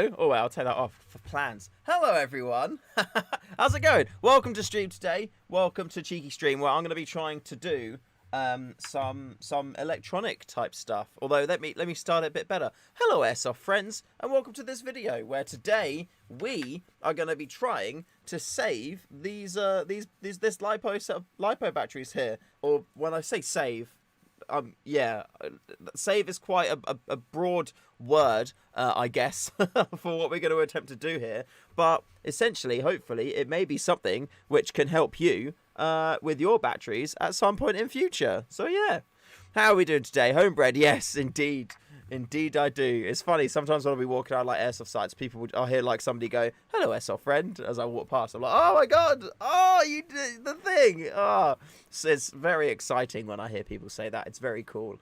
Hello. Oh, well, I'll take that off for plans. Hello, everyone. How's it going? Welcome to stream today. Welcome to Cheeky Stream, where I'm going to be trying to do some electronic type stuff. Although let me start it a bit better. Hello, Airsoft friends, and welcome to this video where today we are going to be trying to save this lipo set of lipo batteries here. Or when I say save, yeah, save is quite a broad word, I guess, for what we're going to attempt to do here. But essentially, hopefully, it may be something which can help you with your batteries at some point in future. So yeah, how are we doing today? Homebred? Yes, indeed. Indeed I do. It's funny, sometimes when I'll be walking around like airsoft sites, I'll hear like somebody go, "Hello, airsoft friend," as I walk past. I'm like, "Oh my god, oh, you did the thing." Oh, so it's very exciting when I hear people say that. It's very cool.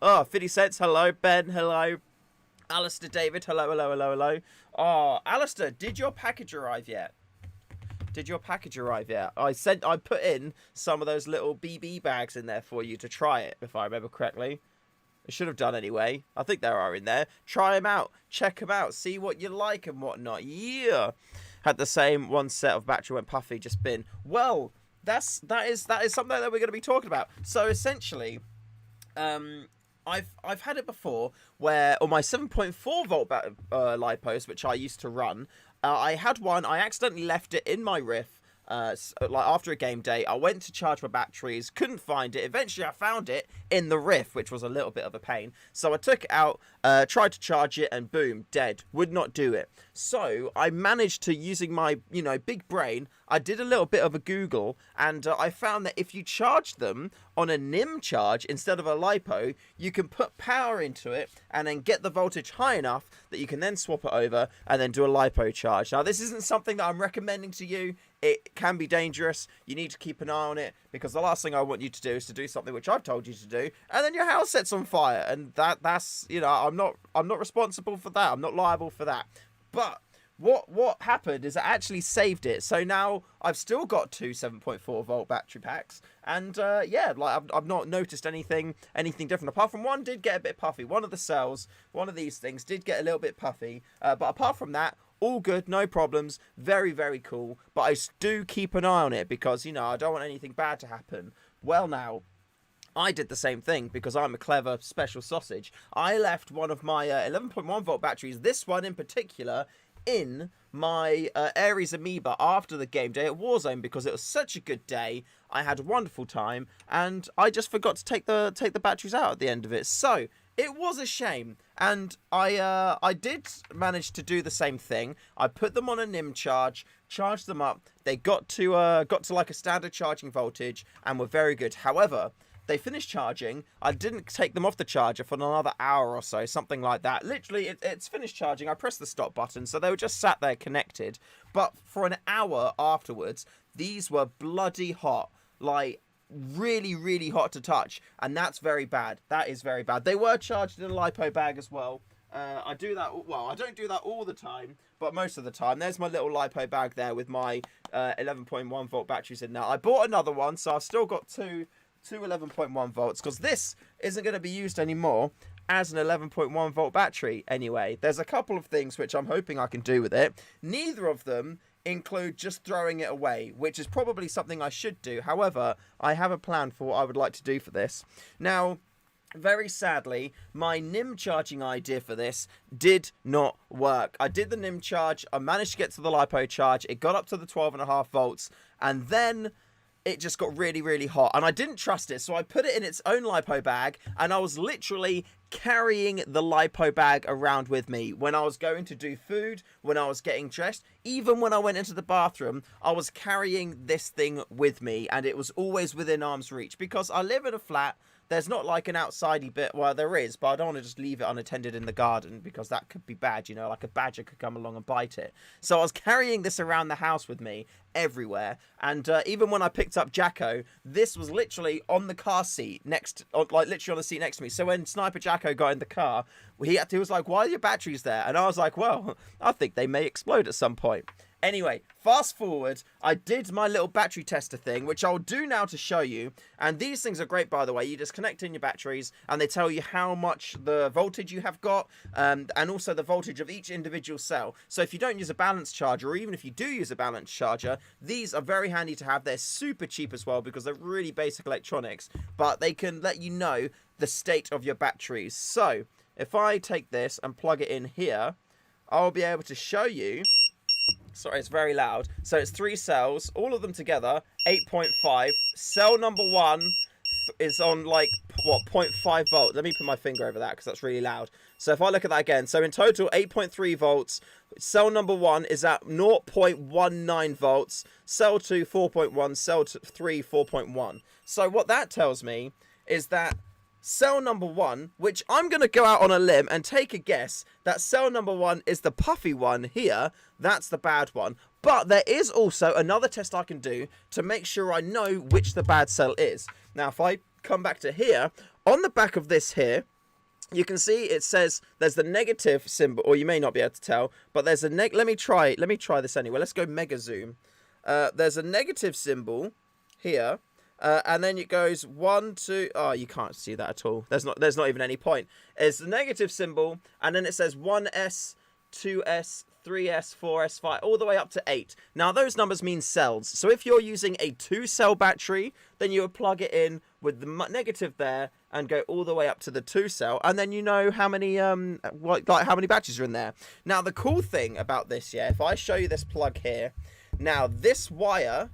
Oh, 50 cents, hello. Ben, hello. Alistair, David, hello, hello, hello, hello. Oh, Alistair, did your package arrive yet? Did your package arrive yet? I put in some of those little BB bags in there for you to try it, if I remember correctly. I should have done anyway. I think there are in there. Try them out. Check them out. See what you like and whatnot. Yeah. Had the same one set of battery went puffy. Just been. Well, that is something that we're going to be talking about. So essentially, I've had it before where on my 7.4 volt lipos, which I used to run, I had one. I accidentally left it in my riff. Like after a game day, I went to charge my batteries, couldn't find it. Eventually I found it in the riff, which was a little bit of a pain. So I took it out, tried to charge it, and boom, dead. Would not do it. So I managed to, using my, big brain, I did a little bit of a Google, and I found that if you charge them on a NIM charge instead of a LiPo, you can put power into it and then get the voltage high enough that you can then swap it over and then do a LiPo charge. Now, this isn't something that I'm recommending to you. It can be dangerous. You need to keep an eye on it, because the last thing I want you to do is to do something which I've told you to do, and then your house sets on fire. And that's I'm not responsible for that. I'm not liable for that. But what happened is I actually saved it. So now I've still got two 7.4 volt battery packs, and yeah, like I've not noticed anything different, apart from one did get a bit puffy. One of the cells, one of these things did get a little bit puffy, but apart from that, all good, no problems. Very, very cool. But I do keep an eye on it because, I don't want anything bad to happen. Well, now, I did the same thing because I'm a clever special sausage. I left one of my 11.1 volt batteries, this one in particular, in my Ares Amoeba after the game day at Warzone, because it was such a good day. I had a wonderful time, and I just forgot to take the batteries out at the end of it. So it was a shame, and I did manage to do the same thing. I put them on a NIM charge, charged them up. They got to like a standard charging voltage and were very good. However, they finished charging. I didn't take them off the charger for another hour or so, something like that. Literally, it's finished charging. I pressed the stop button, so they were just sat there connected. But for an hour afterwards, these were bloody hot, like really, really hot to touch, and that's very bad. That is very bad. They were charged in a LiPo bag as well. I do that. Well, I don't do that all the time, but most of the time. There's my little LiPo bag there with my 11.1 volt batteries in there. I bought another one, so I've still got two 11.1 volts, because this isn't going to be used anymore as an 11.1 volt battery anyway. There's a couple of things which I'm hoping I can do with it. Neither of them include just throwing it away, which is probably something I should do. However, I have a plan for what I would like to do for this. Now, very sadly, my NIM charging idea for this did not work. I did the NIM charge, I managed to get to the LiPo charge, it got up to the 12.5 volts, and then it just got really, really hot, and I didn't trust it, so I put it in its own LiPo bag, and I was literally carrying the LiPo bag around with me when I was going to do food, when I was getting dressed, even when I went into the bathroom. I was carrying this thing with me, and it was always within arm's reach, because I live in a flat. There's not like an outsidey bit. Well, there is, but I don't want to just leave it unattended in the garden, because that could be bad, like a badger could come along and bite it. So I was carrying this around the house with me everywhere, and even when I picked up Jacko, this was literally on the car seat literally on the seat next to me. So when Sniper Jacko got in the car, he was like, "Why are your batteries there?" And I was like, "Well, I think they may explode at some point." Anyway, fast forward, I did my little battery tester thing, which I'll do now to show you. And these things are great, by the way. You just connect in your batteries and they tell you how much the voltage you have got, and also the voltage of each individual cell. So if you don't use a balance charger, or even if you do use a balance charger, these are very handy to have. They're super cheap as well because they're really basic electronics, but they can let you know the state of your batteries. So if I take this and plug it in here, I'll be able to show you. Sorry, it's very loud. So it's 3 cells, all of them together, 8.5. Cell number 1 is on like, what, 0.5 volt. Let me put my finger over that because that's really loud. So if I look at that again, so in total, 8.3 volts. Cell number 1 is at 0.19 volts. Cell 2, 4.1. Cell 3, 4.1. So what that tells me is that cell number 1, which I'm going to go out on a limb and take a guess that cell number 1 is the puffy one here. That's the bad one. But there is also another test I can do to make sure I know which the bad cell is. Now, if I come back to here, on the back of this here, you can see it says there's the negative symbol, or you may not be able to tell, but there's a let me try this anyway. Let's go mega zoom. There's a negative symbol here. And then it goes 1, 2. Oh, you can't see that at all. There's not even any point. It's the negative symbol, and then it says 1s, 2s, 3s, 4s, 5, all the way up to 8. Now those numbers mean cells. So if you're using a 2-cell battery, then you would plug it in with the negative there and go all the way up to the 2-cell, and then you know how many how many batteries are in there. Now the cool thing about this, if I show you this plug here, now this wire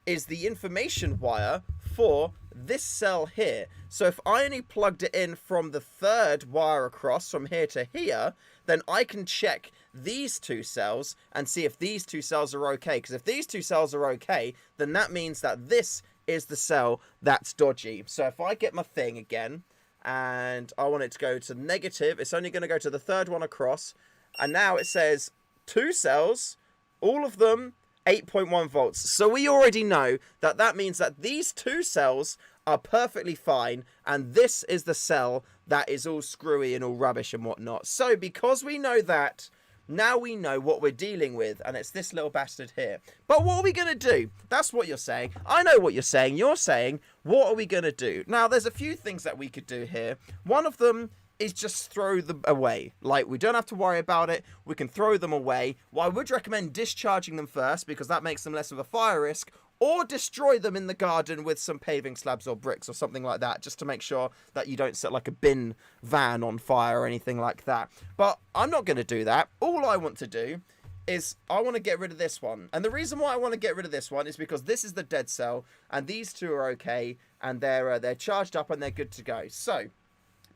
is the information wire for this cell here. So if I only plugged it in from the 3rd wire across from here to here, then I can check these 2 cells and see if these 2 cells are okay. Because if these 2 cells are okay, then that means that this is the cell that's dodgy. So if I get my thing again and I want it to go to negative, it's only going to go to the 3rd one across. And now it says 2 cells, all of them 8.1 volts. So we already know that that means that these 2 cells are perfectly fine, and this is the cell that is all screwy and all rubbish and whatnot. So because we know that, now we know what we're dealing with, and it's this little bastard here. But what are we going to do? That's what you're saying. I know what you're saying. You're saying, what are we going to do? Now, there's a few things that we could do here. One of them is just throw them away. Like, we don't have to worry about it. We can throw them away. Well, I would recommend discharging them first because that makes them less of a fire risk, or destroy them in the garden with some paving slabs or bricks or something like that, just to make sure that you don't set like a bin van on fire or anything like that. But I'm not going to do that. All I want to do is I want to get rid of this one. And the reason why I want to get rid of this one is because this is the dead cell and these 2 are okay and they're charged up and they're good to go. So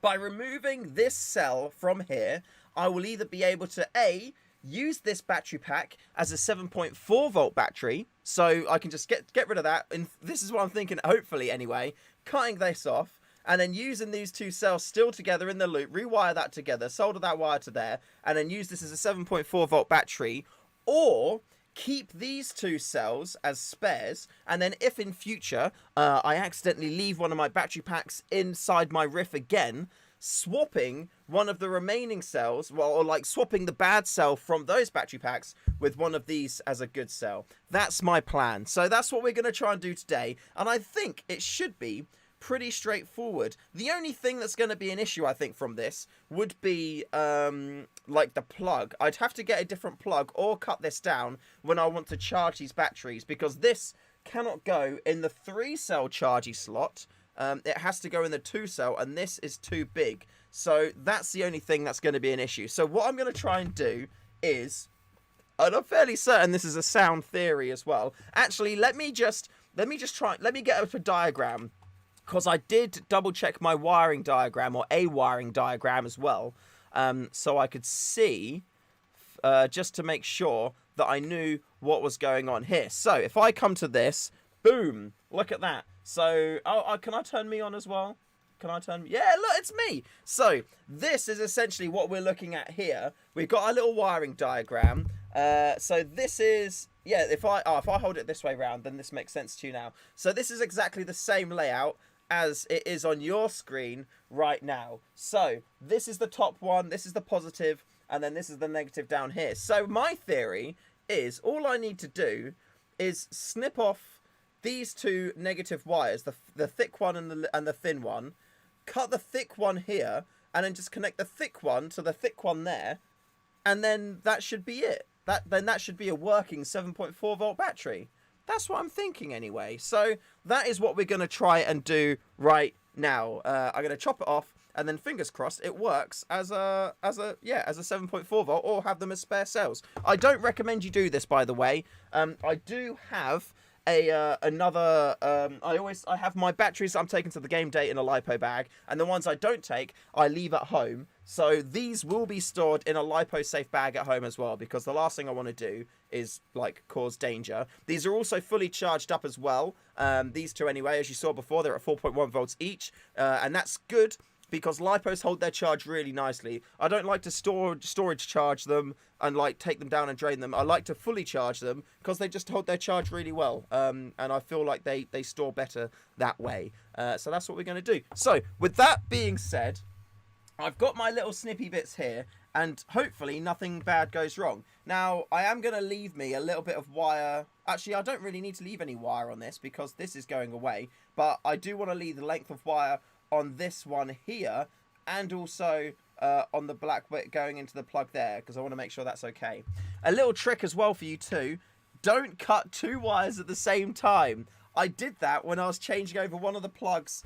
by removing this cell from here, I will either be able to use this battery pack as a 7.4 volt battery, so I can just get rid of that, and this is what I'm thinking, hopefully anyway, cutting this off, and then using these 2 cells still together in the loop, rewire that together, solder that wire to there, and then use this as a 7.4 volt battery, or keep these 2 cells as spares, and then if in future I accidentally leave one of my battery packs inside my riff again, swapping one of the remaining cells, or like swapping the bad cell from those battery packs with one of these as a good cell. That's my plan. So that's what we're going to try and do today, and I think it should be pretty straightforward. The only thing that's going to be an issue, I think, from this would be like the plug. I'd have to get a different plug or cut this down when I want to charge these batteries, because this cannot go in the 3-cell chargy slot. It has to go in the 2-cell, and this is too big. So that's the only thing that's going to be an issue. So what I'm going to try and do is, and I'm fairly certain this is a sound theory as well. Actually, let me get up a diagram, because I did double check my wiring diagram, or a wiring diagram as well, so I could see, just to make sure that I knew what was going on here. So if I come to this, boom, look at that. So, can I turn me on as well? Can I turn? Yeah, look, it's me. So this is essentially what we're looking at here. We've got our little wiring diagram. So this is, yeah, if I hold it this way round, then this makes sense to you now. So this is exactly the same layout as it is on your screen right now. So this is the top one, this is the positive, and then this is the negative down here. So my theory is, all I need to do is snip off these two negative wires, the thick one and the thin one, cut the thick one here, and then just connect the thick one to the thick one there, and then that should be it. That should be a working 7.4 volt battery. That's what I'm thinking anyway. So that is what we're going to try and do right now. I'm going to chop it off, and then fingers crossed it works as a 7.4 volt, or have them as spare cells. I don't recommend you do this, by the way. I do have I have my batteries I'm taking to the game day in a lipo bag, and the ones I don't take I leave at home. So these will be stored in a lipo safe bag at home as well, because the last thing I want to do is like cause danger. These are also fully charged up as well. These two anyway, as you saw before, they're at 4.1 volts each, and that's good because lipos hold their charge really nicely. I don't like to storage charge them and like take them down and drain them. I like to fully charge them because they just hold their charge really well, and I feel like they store better that way. So that's what we're going to do. So with that being said, I've got my little snippy bits here, and hopefully nothing bad goes wrong. Now, I am going to leave me a little bit of wire. Actually, I don't really need to leave any wire on this because this is going away, but I do want to leave the length of wire on this one here, and also on the black bit going into the plug there, because I want to make sure that's okay. A little trick as well for you too: don't cut two wires at the same time. I did that when I was changing over one of the plugs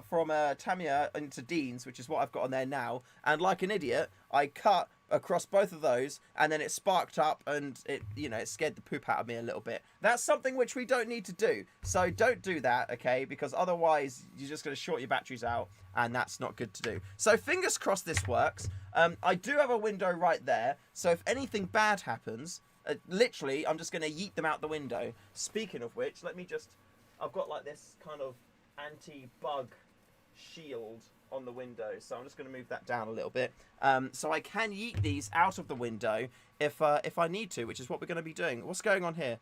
from Tamiya into Dean's, which is what I've got on there now, and like an idiot I cut across both of those, and then it sparked up, and it scared the poop out of me a little bit. That's something which we don't need to do, so don't do that, okay, because otherwise you're just going to short your batteries out, and that's not good to do. So fingers crossed this works. I do have a window right there, so if anything bad happens, literally I'm just going to yeet them out the window. Speaking of which, I've got like this kind of anti-bug shield on the window, so I'm just going to move that down a little bit, so I can yeet these out of the window if I need to, which is what we're going to be doing. What's going on here?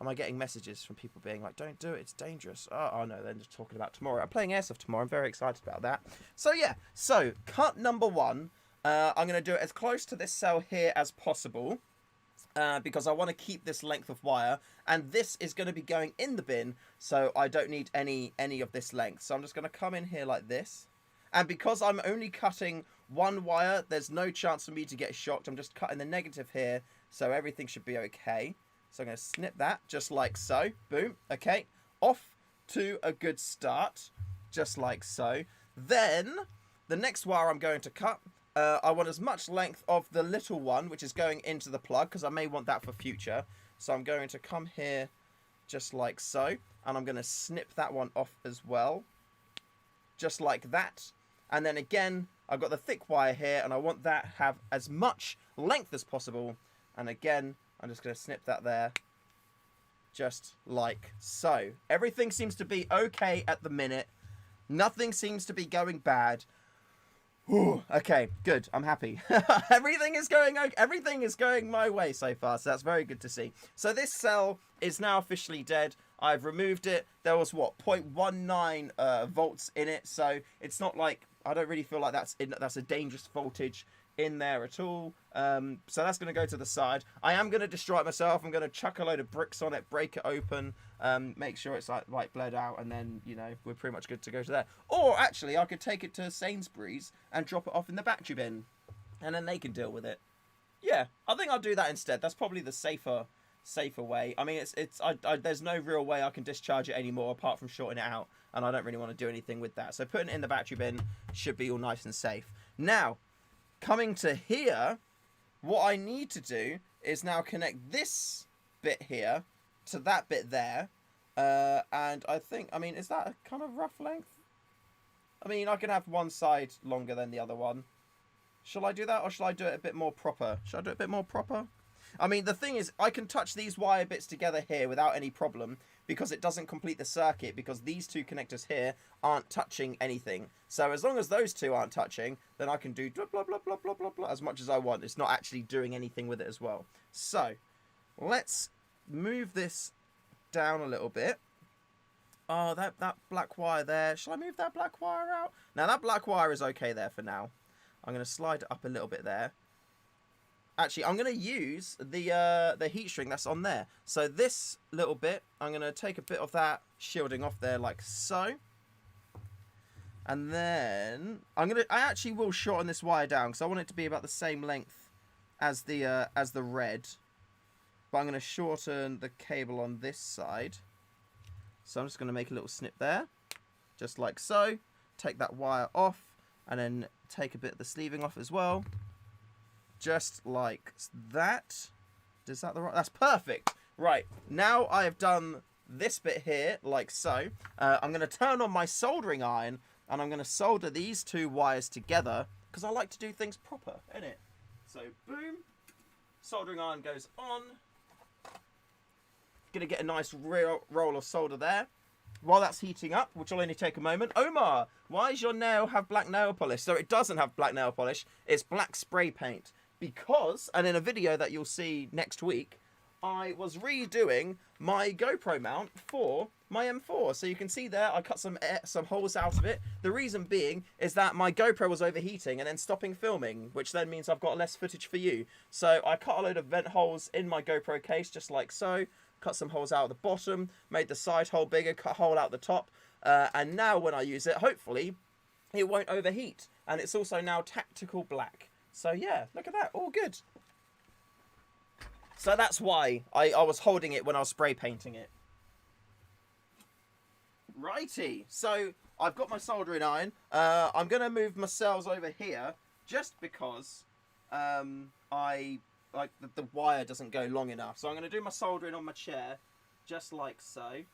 Am I getting messages from people being like, don't do it, it's dangerous? Oh no, they're just talking about tomorrow. I'm playing airsoft tomorrow. I'm very excited about that. So yeah, so cut number one, I'm going to do it as close to this cell here as possible, because I want to keep this length of wire, and this is going to be going in the bin, so I don't need any of this length. So I'm just going to come in here like this, and because I'm only cutting one wire, there's no chance for me to get shocked. I'm just cutting the negative here, so everything should be okay. So I'm going to snip that just like so. Boom. Okay, off to a good start, just like so. Then the next wire I'm going to cut, I want as much length of the little one, which is going into the plug, because I may want that for future. So I'm going to come here just like so, and I'm going to snip that one off as well, just like that. And then again, I've got the thick wire here, and I want that to have as much length as possible. And again, I'm just going to snip that there, just like so. Everything seems to be okay at the minute. Nothing seems to be going bad. Ooh, okay, good. I'm happy. Everything is going my way so far, so that's very good to see. So this cell is now officially dead. I've removed it. There was what, 0.19 volts in it, so it's not like, I don't really feel like that's a dangerous voltage in there at all. So that's going to go to the side. I am going to destroy it myself. I'm going to chuck a load of bricks on it, break it open, make sure it's like bled out, and then we're pretty much good to go to there. Or actually, I could take it to Sainsbury's and drop it off in the battery bin, and then they can deal with it. Yeah, I think I'll do that instead. That's probably the safer way. I mean, there's no real way I can discharge it anymore apart from shorting it out, and I don't really want to do anything with that. So putting it in the battery bin should be all nice and safe. Now, coming to here, what I need to do is now connect this bit here to that bit there, and I mean, is that a kind of rough length? I mean, I can have one side longer than the other one. Shall I do that, or shall I do it a bit more proper? Shall I do it a bit more proper? I mean, the thing is, I can touch these wire bits together here without any problem, because it doesn't complete the circuit, because these two connectors here aren't touching anything. So as long as those two aren't touching, then I can do blah, blah, blah, blah, blah, blah, blah, as much as I want. It's not actually doing anything with it as well. So let's move this down a little bit. Oh, that black wire there. Shall I move that black wire out? Now, that black wire is okay there for now. I'm going to slide it up a little bit there. Actually, I'm going to use the heat shrink that's on there. So this little bit, I'm going to take a bit of that shielding off there like so. And then I actually will shorten this wire down because I want it to be about the same length as the red. But I'm going to shorten the cable on this side. So I'm just going to make a little snip there, just like so. Take that wire off and then take a bit of the sleeving off as well. Just like that. Is that the right? That's perfect. Right, now I have done this bit here, like so. I'm going to turn on my soldering iron, and I'm going to solder these two wires together, because I like to do things proper, innit? So, boom. Soldering iron goes on. Going to get a nice roll of solder there. While that's heating up, which will only take a moment. Omar, why does your nail have black nail polish? So it doesn't have black nail polish. It's black spray paint. Because, and in a video that you'll see next week, I was redoing my GoPro mount for my M4. So you can see there, I cut some holes out of it. The reason being is that my GoPro was overheating and then stopping filming, which then means I've got less footage for you. So I cut a load of vent holes in my GoPro case, just like so. Cut some holes out at the bottom, made the side hole bigger, cut a hole out the top. And now when I use it, hopefully, it won't overheat. And it's also now tactical black. So yeah, look at that, all good. So that's why I was holding it when I was spray painting it. Righty, so I've got my soldering iron. I'm going to move my cells over here just because the wire doesn't go long enough. So I'm going to do my soldering on my chair just like so.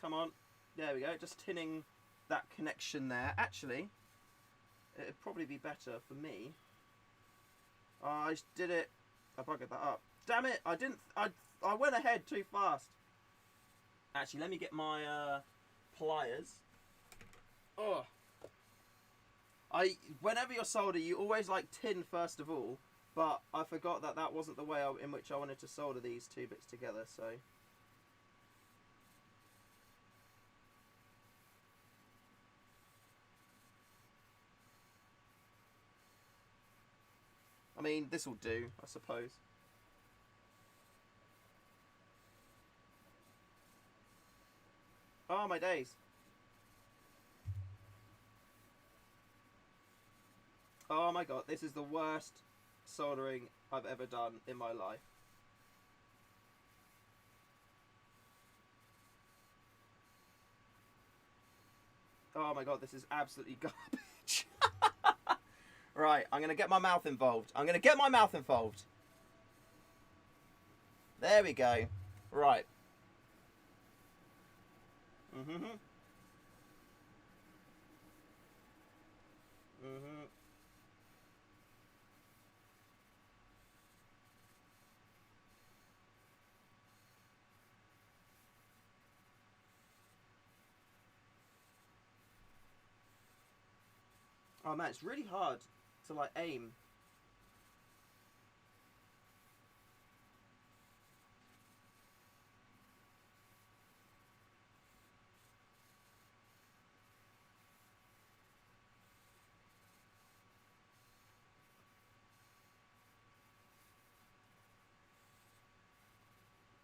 Come on, there we go, just tinning that connection there. Actually, it'd probably be better for me. I just did it. I buggered that up. Damn it! I didn't. I went ahead too fast. Actually, let me get my pliers. Oh. Whenever you're soldering, you always like tin first of all. But I forgot that wasn't the way in which I wanted to solder these two bits together. So. I mean, this will do, I suppose. Oh, my days. Oh my god, this is the worst soldering I've ever done in my life. Oh my god, this is absolutely garbage. Right, I'm going to get my mouth involved. I'm going to get my mouth involved. There we go. Right. Mm-hmm. Mm-hmm. Oh man, it's really hard to like aim.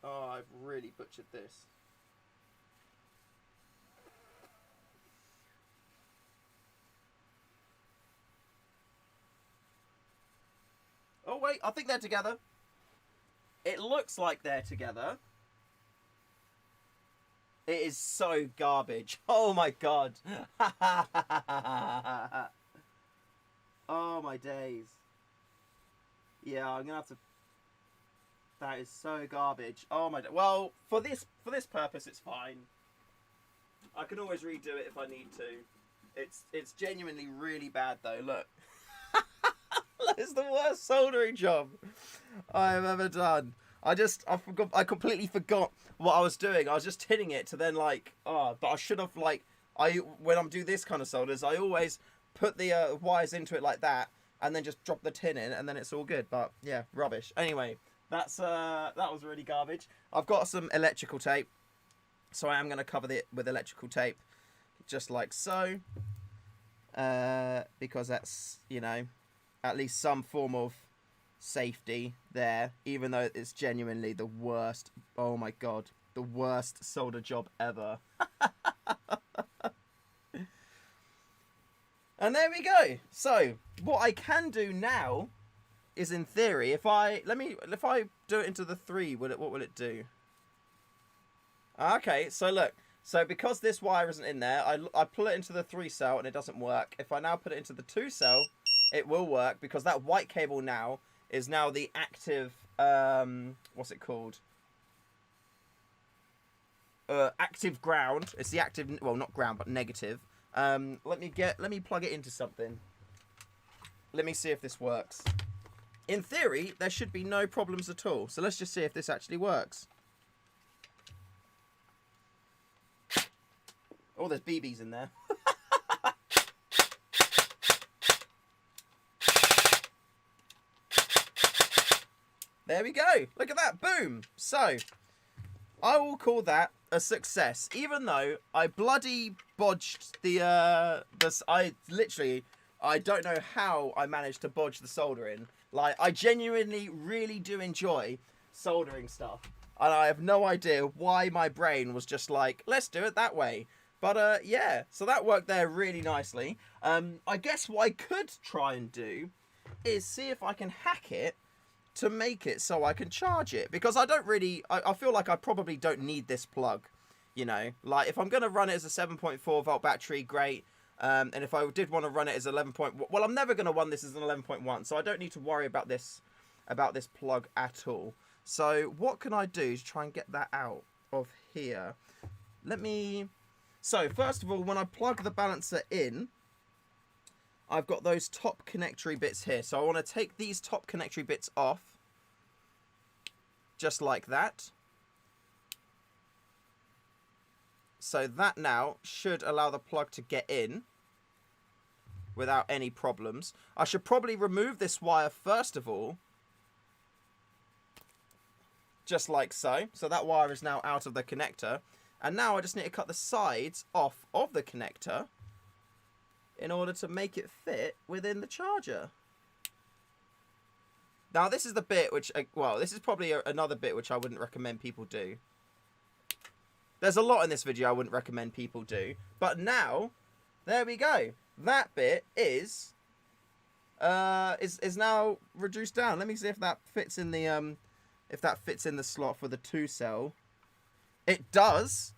Oh, I've really butchered this. Oh wait, I think they're together. It looks like they're together. It is so garbage. Oh my god. Oh my days. Yeah, I'm gonna have to. That is so garbage. Oh my. Well, for this purpose, it's fine. I can always redo it if I need to. It's genuinely really bad though. Look. It's the worst soldering job I have ever done. I completely forgot what I was doing. I was just tinning it to then like, but I should have when I'm doing this kind of solders, I always put the wires into it like that and then just drop the tin in and then it's all good. But yeah, rubbish. Anyway, that was really garbage. I've got some electrical tape, so I am going to cover it with electrical tape, just like so. because that's, you know, at least some form of safety there, even though it's genuinely the worst. Oh my god, the worst solder job ever. And there we go. So what I can do now is, in theory, if I do it into the 3, what will it do? Okay, so look. So because this wire isn't in there, I pull it into the 3 cell and it doesn't work. If I now put it into the 2 cell, it will work, because that white cable now is now the active, what's it called? Active ground. It's the active, well, not ground, but negative. Let me plug it into something. Let me see if this works. In theory, there should be no problems at all. So let's just see if this actually works. Oh, there's BBs in there. There we go. Look at that. Boom. So, I will call that a success. Even though I bloody bodged I don't know how I managed to bodge the soldering. Like, I genuinely really do enjoy soldering stuff. And I have no idea why my brain was just like, let's do it that way. But, yeah, so that worked there really nicely. I guess what I could try and do is see if I can hack it to make it so I can charge it. Because I don't really, I feel like I probably don't need this plug, you know. Like, if I'm going to run it as a 7.4 volt battery, great. And if I did want to run it as 11. Well, I'm never going to run this as an 11.1, so I don't need to worry about this plug at all. So what can I do to try and get that out of here? So first of all, when I plug the balancer in, I've got those top connectory bits here. So I want to take these top connectory bits off, just like that. So that now should allow the plug to get in without any problems. I should probably remove this wire first of all, just like so. So that wire is now out of the connector. And now I just need to cut the sides off of the connector in order to make it fit within the charger. Now this is the bit which, well, this is probably another bit which I wouldn't recommend people do. There's a lot in this video I wouldn't recommend people do. But now, there we go. That bit is now reduced down. Let me see if that fits in the slot for the 2 cell. It does.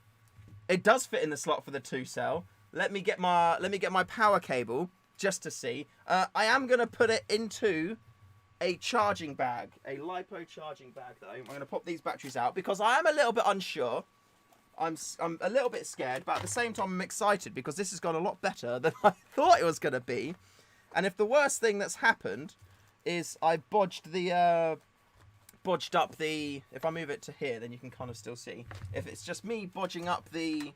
It does fit in the slot for the 2 cell. Let me get my power cable just to see. I am gonna put it into a charging bag, a LiPo charging bag though. I'm gonna pop these batteries out because I am a little bit unsure. I'm a little bit scared, but at the same time I'm excited because this has gone a lot better than I thought it was gonna be. And if the worst thing that's happened is I bodged up the, if I move it to here, then you can kind of still see. If it's just me bodging up the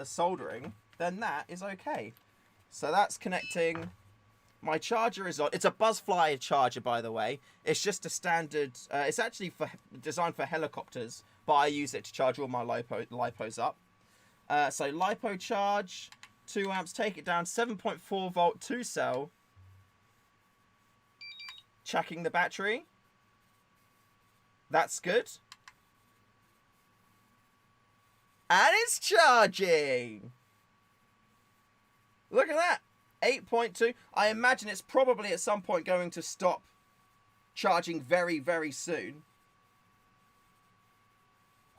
soldering, then that is okay. So that's connecting. My charger is on. It's a Buzzfly charger, by the way. It's just a standard. It's actually designed for helicopters, but I use it to charge all my LiPos up. So LiPo charge, 2 amps. Take it down, 7.4 volt 2 cell. Checking the battery. That's good. And it's charging. Look at that. 8.2. I imagine it's probably at some point going to stop charging very, very soon.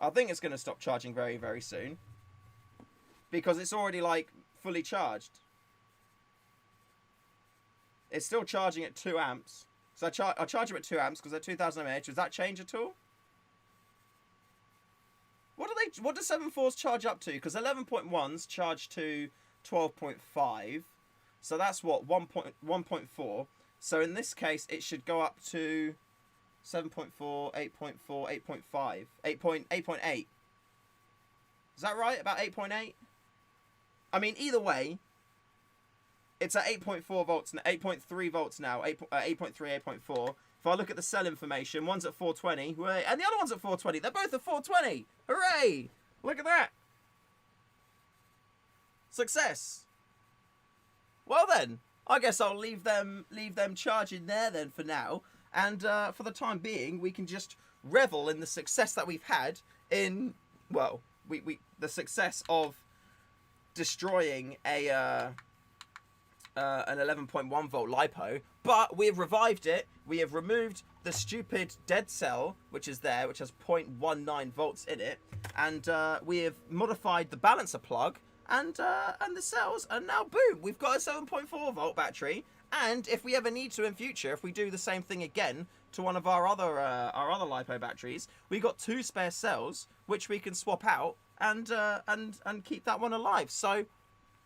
I think it's going to stop charging very, very soon. Because it's already, like, fully charged. It's still charging at 2 amps. So I charge them at 2 amps because they're 2000 mAh. Does that change at all? What do 7.4s charge up to? Because 11.1s charge to 12.5. So that's what, 1.4. So in this case, it should go up to 7.4, 8.4, 8.5, 8.8. Is that right? About 8.8? I mean, either way, it's at 8.4 volts, 8.3 volts now, 8.3, 8.4. If I look at the cell information, one's at 420, and the other one's at 420. They're both at 420. Hooray! Look at that. Success. Well then, I guess I'll leave them charging there then for now. And for the time being, we can just revel in the success that we've had in, well, the success of destroying an 11.1 volt LiPo, but we have revived it. We have removed the stupid dead cell, which is there, which has 0.19 volts in it, and we have modified the balancer plug and the cells, and now boom, we've got a 7.4 volt battery. And if we ever need to in future, if we do the same thing again to one of our other LiPo batteries, we got 2 spare cells which we can swap out and keep that one alive. So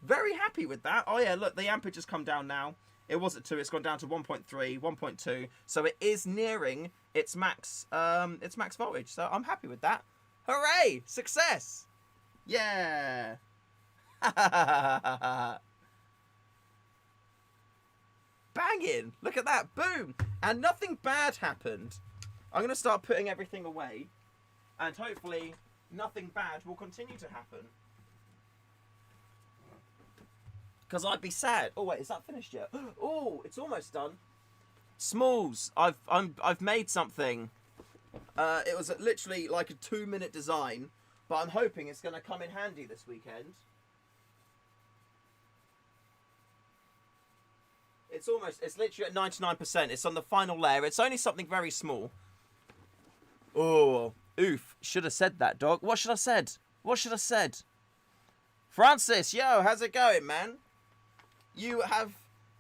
very happy with that. Oh yeah, look, the ampage has come down now. It was at 2, it's gone down to 1.3, 1.2. So it is nearing its max voltage. So I'm happy with that. Hooray! Success! Yeah. Banging! Look at that, boom! And nothing bad happened. I'm going to start putting everything away, and hopefully nothing bad will continue to happen. Because I'd be sad. Oh wait, is that finished yet? Oh, it's almost done. Smalls, I've made something. It was literally like a 2-minute design, but I'm hoping it's going to come in handy this weekend. It's literally at 99%. It's on the final layer. It's only something very small. Oh, oof. Should have said that, dog. What should I have said? What should I have said? Francis, yo, how's it going, man?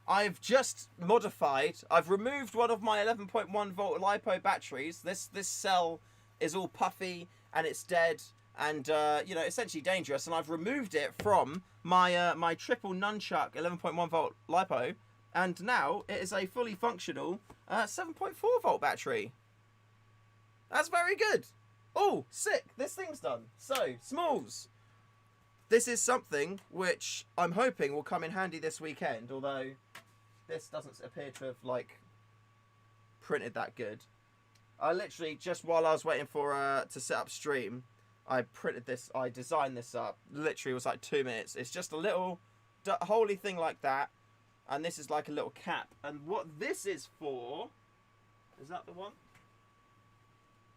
I've just modified. I've removed one of my 11.1 volt LiPo batteries. This cell is all puffy and it's dead and, you know, essentially dangerous. And I've removed it from my, my triple nunchuck 11.1 volt LiPo. And now it is a fully functional 7.4 volt battery. That's very good. Oh, sick. This thing's done. So, Smalls. This is something which I'm hoping will come in handy this weekend. Although this doesn't appear to have, like, printed that good. I literally, just while I was waiting for to set up stream, I printed this. I designed this up. Literally, it was like 2 minutes. It's just a little holy thing like that. And this is like a little cap. And what this is for... Is that the one?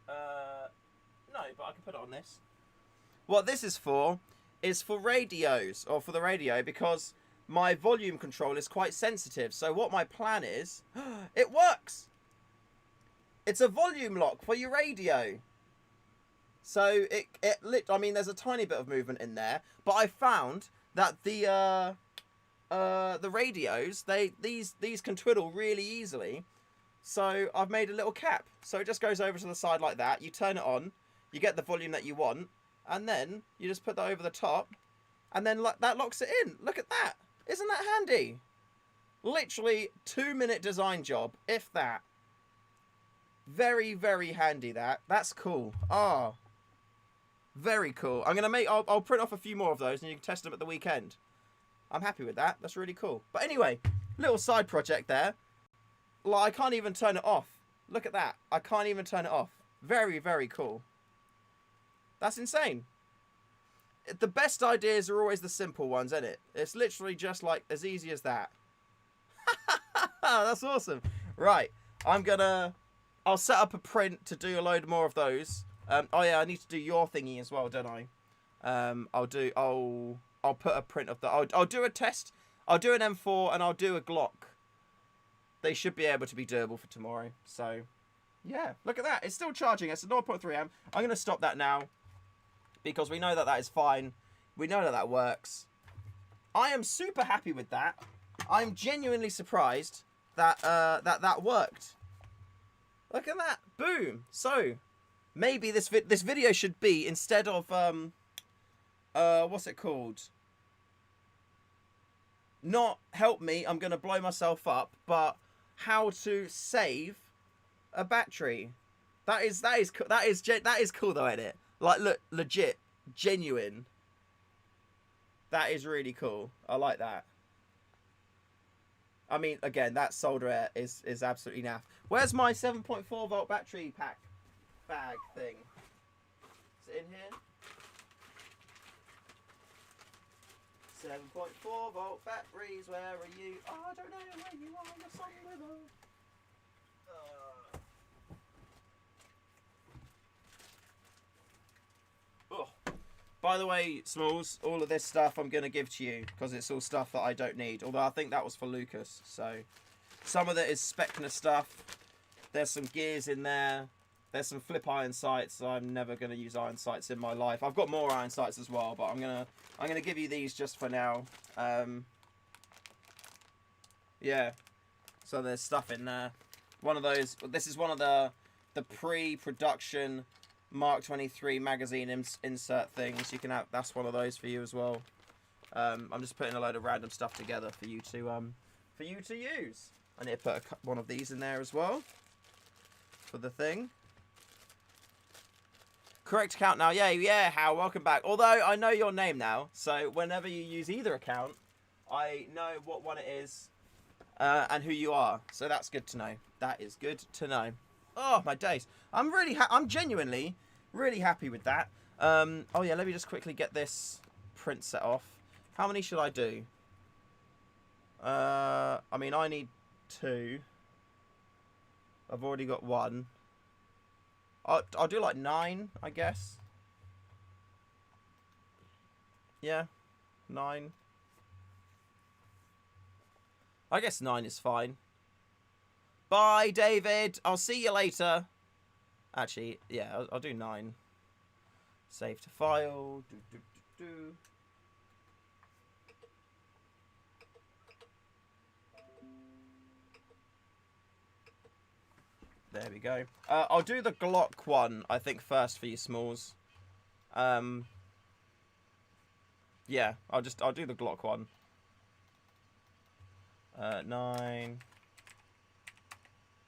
No, but I can put it on this. What this is for radios, or for the radio, because my volume control is quite sensitive. So what my plan is... It works! It's a volume lock for your radio. So I mean, there's a tiny bit of movement in there. But I found that the radios, these can twiddle really easily. So I've made a little cap. So it just goes over to the side like that. You turn it on, you get the volume that you want, and then you just put that over the top, and then that locks it in. Look at that. Isn't that handy? Literally 2-minute design job, if that. Very, very handy, that. That's cool. Oh, very cool. I'll print off a few more of those and you can test them at the weekend. I'm happy with that. That's really cool. But anyway, little side project there. Like, I can't even turn it off. Look at that. I can't even turn it off. Very, very cool. That's insane. The best ideas are always the simple ones, isn't it? It's literally just like as easy as that. That's awesome. Right. I'll set up a print to do a load more of those. Oh yeah, I need to do your thingy as well, don't I? I'll put a print of the... I'll do a test. I'll do an M4 and I'll do a Glock. They should be able to be doable for tomorrow. So, yeah. Look at that. It's still charging. It's a 0.3 amp. I'm going to stop that now. Because we know that that is fine. We know that that works. I am super happy with that. I'm genuinely surprised that that worked. Look at that. Boom. So, maybe this video should be, instead of... what's it called? Not help me, I'm going to blow myself up, but how to save a battery. That is cool though, ain't it? Like, look, legit, genuine. That is really cool. I like that. I mean, again, that solder is absolutely naff. Where's my 7.4 volt battery pack bag thing? Is it in here? 7.4 volt batteries, where are you? Oh, I don't know where you are, the sun river. Oh. By the way, Smalls, all of this stuff I'm going to give to you because it's all stuff that I don't need. Although I think that was for Lucas. So some of it is Specna stuff. There's some gears in there. There's some flip iron sights. I'm never going to use iron sights in my life. I've got more iron sights as well, but I'm gonna give you these just for now. Yeah. So there's stuff in there. One of those. This is one of the pre-production Mark 23 magazine insert things. You can have. That's one of those for you as well. I'm just putting a load of random stuff together for you to use. I need to put one of these in there as well for the thing. Correct account now. Yeah, Hal, welcome back. Although I know your name now, so whenever you use either account, I know what one it is and who you are. So that's good to know. That is good to know. Oh, my days. I'm genuinely really happy with that. Oh, yeah, let me just quickly get this print set off. How many should I do? I mean, I need 2. I've already got 1. I'll do like 9, I guess. Yeah, 9. I guess 9 is fine. Bye, David. I'll see you later. Actually, yeah, I'll do 9. Save to file. There we go. I'll do the Glock one, I think, first for you, Smalls. Yeah, I'll do the Glock one. 9.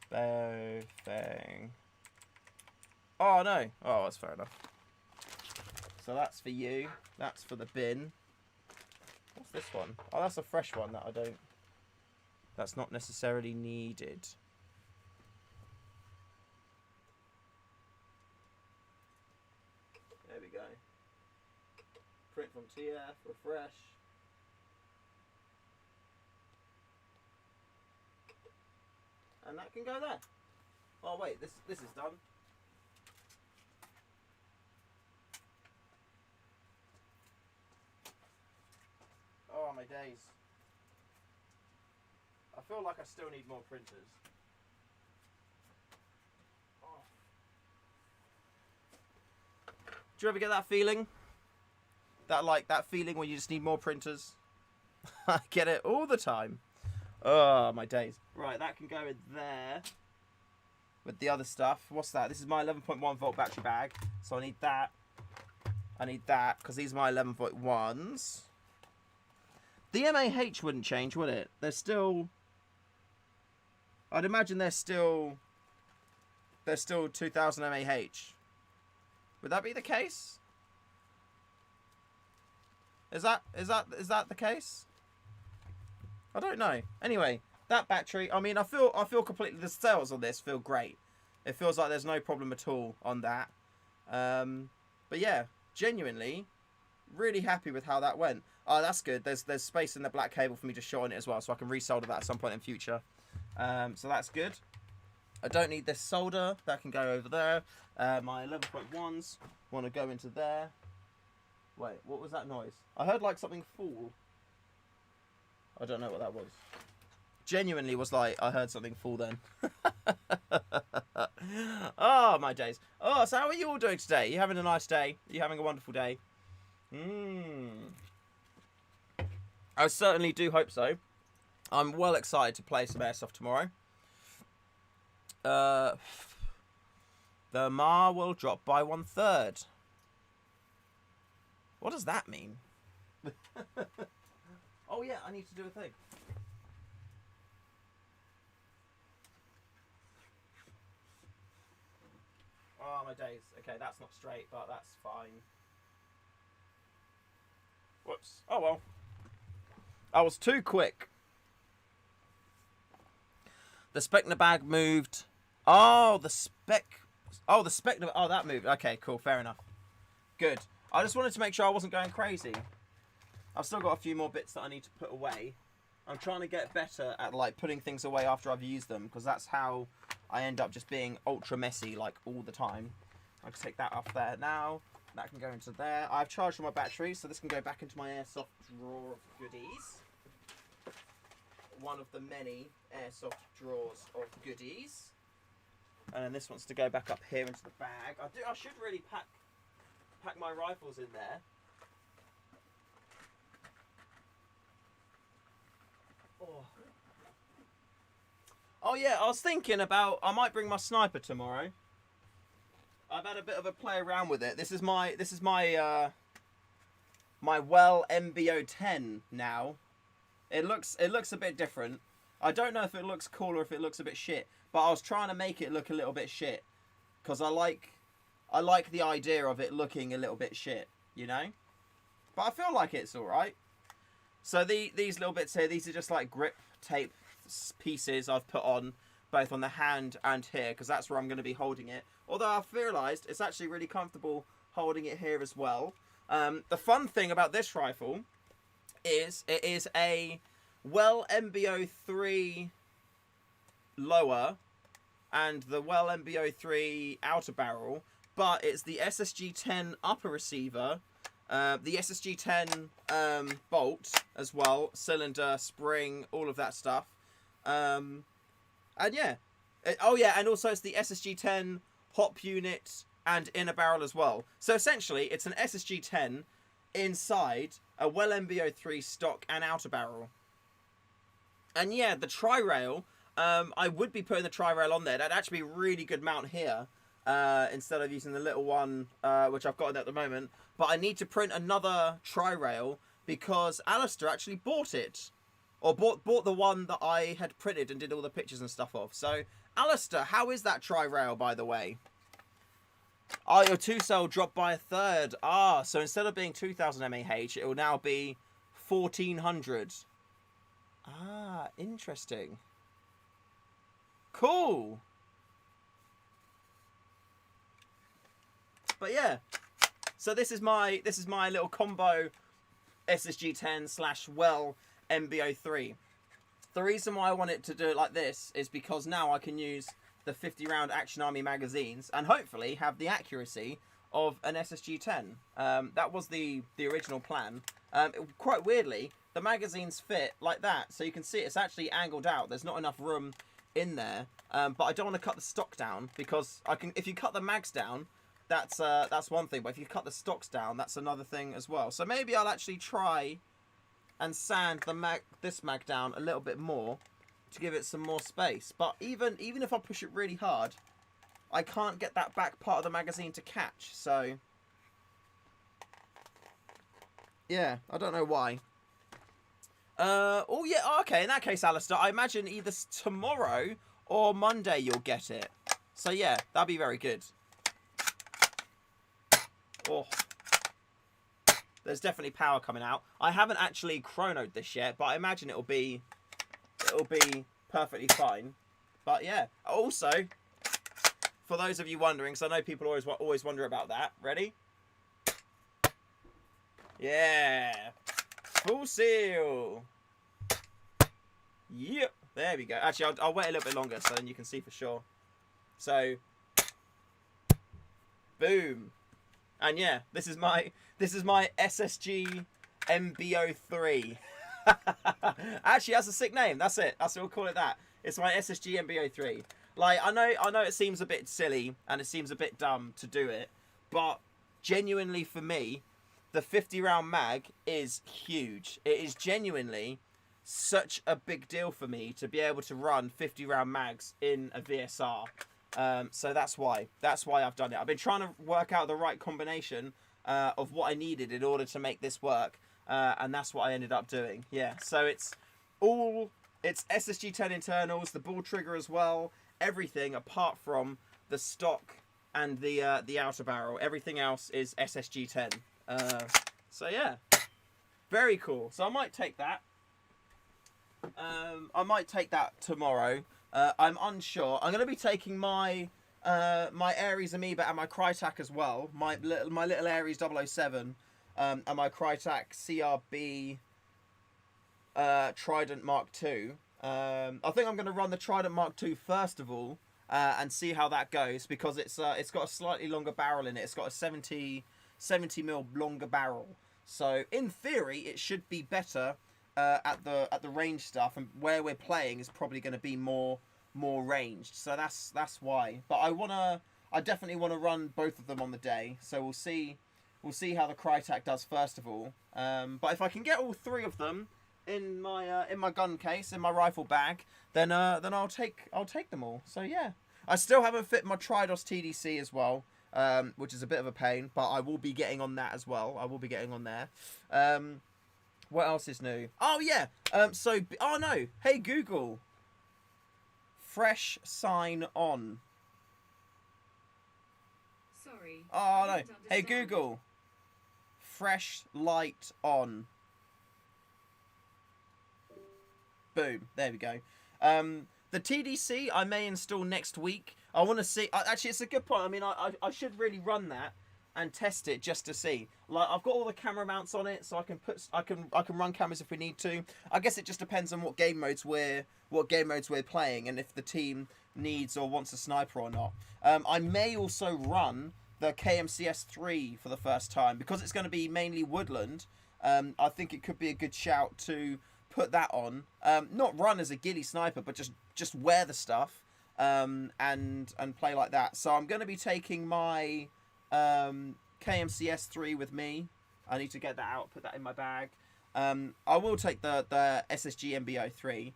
Bang. Oh, no. Oh, that's fair enough. So that's for you. That's for the bin. What's this one? Oh, that's a fresh one that I don't... That's not necessarily needed. There we go. Print from TF, refresh. And that can go there. Oh wait, this is done. Oh my days. I feel like I still need more printers. Oh. Do you ever get that feeling? That feeling when you just need more printers? I get it all the time. Oh, my days. Right, that can go in there with the other stuff. What's that? This is my 11.1 volt battery bag. So I need that. I need that because these are my 11.1s. The MAH wouldn't change, would it? They're still... I'd imagine they're still 2000 MAH. Would that be the case? Is that the case? I don't know. Anyway, that battery, I mean, I feel completely, the cells on this feel great. It feels like there's no problem at all on that. But yeah, genuinely, really happy with how that went. Oh, that's good. There's space in the black cable for me to shorten it as well, so I can resolder that at some point in future. So that's good. I don't need this solder. That can go over there. My 11.1s want to go into there. Wait, what was that noise? I heard like something fall. I don't know what that was. Genuinely was like, I heard something fall then. Oh, my days. Oh, so how are you all doing today? You having a nice day? You having a wonderful day? I certainly do hope so. I'm well excited to play some airsoft tomorrow. The MAR will drop by 1/3. What does that mean? Oh yeah, I need to do a thing. Oh my days. Okay, that's not straight, but that's fine. Whoops. Oh well. I was too quick. The Specna bag moved. Oh, the spec. Oh, the Specna. Oh, that moved. Okay, cool. Fair enough. Good. I just wanted to make sure I wasn't going crazy. I've still got a few more bits that I need to put away. I'm trying to get better at like putting things away after I've used them, because that's how I end up just being ultra messy like all the time. I can take that off there now. That can go into there. I've charged all my batteries, so this can go back into my airsoft drawer of goodies. One of the many airsoft drawers of goodies. And then this wants to go back up here into the bag. I should really pack my rifles in there. Oh yeah, I was thinking about, I might bring my sniper tomorrow. I've had a bit of a play around with it. This is my my Well MBO10 now. It looks a bit different. I don't know if it looks cool or if it looks a bit shit, but I was trying to make it look a little bit shit, because I like the idea of it looking a little bit shit, you know. But I feel like it's all right. So these little bits here, these are just like grip tape pieces I've put on both on the hand and here, because that's where I'm going to be holding it. Although I've realised it's actually really comfortable holding it here as well. The fun thing about this rifle is it is a Well MBO3 lower and the Well MBO3 outer barrel, but it's the SSG-10 upper receiver, the SSG-10 bolt as well, cylinder, spring, all of that stuff. And yeah, and also it's the SSG-10 hop unit and inner barrel as well. So essentially, it's an SSG-10 inside a Well MBO3 stock and outer barrel. And yeah, the tri-rail, I would be putting the tri-rail on there. That'd actually be a really good mount here, instead of using the little one, which I've got at the moment. But I need to print another tri-rail because Alistair actually bought it. Or bought the one that I had printed and did all the pictures and stuff of. So, Alistair, how is that tri-rail, by the way? Oh, your 2-cell dropped by a third. Ah, so instead of being 2000 mAh, it will now be 1400. Ah, interesting. Cool. But yeah, so this is my little combo SSG-10 / Well MBO3. The reason why I wanted to do it like this is because now I can use the 50 round Action Army magazines and hopefully have the accuracy of an SSG-10. That was the original plan. Quite weirdly, the magazines fit like that, so you can see it's actually angled out. There's not enough room in there, but I don't want to cut the stock down, because if you cut the mags down, that's one thing, but if you cut the stocks down, that's another thing as well. So maybe I'll actually try and sand this mag down a little bit more to give it some more space. But even if I push it really hard, I can't get that back part of the magazine to catch. So yeah, I don't know why. Oh yeah, okay, in that case, Alistair, I imagine either tomorrow or Monday you'll get it. So yeah, that'd be very good. Oh, there's definitely power coming out. I haven't actually chronoed this yet, but I imagine it'll be perfectly fine. But yeah, also, for those of you wondering, because I know people always wonder about that. Ready? Yeah, full seal. Yep, there we go. Actually, I'll wait a little bit longer so then you can see for sure. So, boom. And yeah, this is my SSG MBO3. Actually, that's a sick name. That's it. We'll call it that. It's my SSG MBO3. Like, I know it seems a bit silly and it seems a bit dumb to do it, but genuinely for me, the 50 round mag is huge. It is genuinely such a big deal for me to be able to run 50 round mags in a VSR. So that's why I've done it. I've been trying to work out the right combination of what I needed in order to make this work, and that's what I ended up doing. Yeah, so it's SSG-10 internals, the ball trigger as well, everything apart from the stock and the outer barrel. Everything else is SSG-10. So yeah, very cool. So I might take that. I might take that tomorrow. I'm unsure. I'm going to be taking my my Ares Amoeba and my Crytek as well. My little Ares 007. and my Crytek CRB Trident Mark II. I think I'm going to run the Trident Mark II first of all, and see how that goes, because it's got a slightly longer barrel in it. It's got a 70mm longer barrel. So in theory, it should be better at the range stuff, and where we're playing is probably going to be more ranged. So that's why. But I definitely want to run both of them on the day. So we'll see how the Crytek does first of all. But if I can get all three of them in my gun case, in my rifle bag, then I'll take them all. So yeah, I still haven't fit my Tridos TDC as well, which is a bit of a pain, but I will be getting on that as well. I will be getting on there. What else is new? Oh yeah. Oh no. Hey Google. Fresh sign on. Sorry. Oh no. Hey Google. Fresh light on. Boom. There we go. The TDC I may install next week. I want to see. Actually, it's a good point. I mean, I should really run that and test it just to see. Like, I've got all the camera mounts on it, so I can run cameras if we need to. I guess it just depends on what game modes we're playing, and if the team needs or wants a sniper or not. I may also run the KMCS3 for the first time, because it's going to be mainly woodland. I think it could be a good shout to put that on. Not run as a ghillie sniper, but just wear the stuff and play like that. So I'm going to be taking my KMCS3 with me. I need to get that out, put that in my bag. I will take the SSG MBO3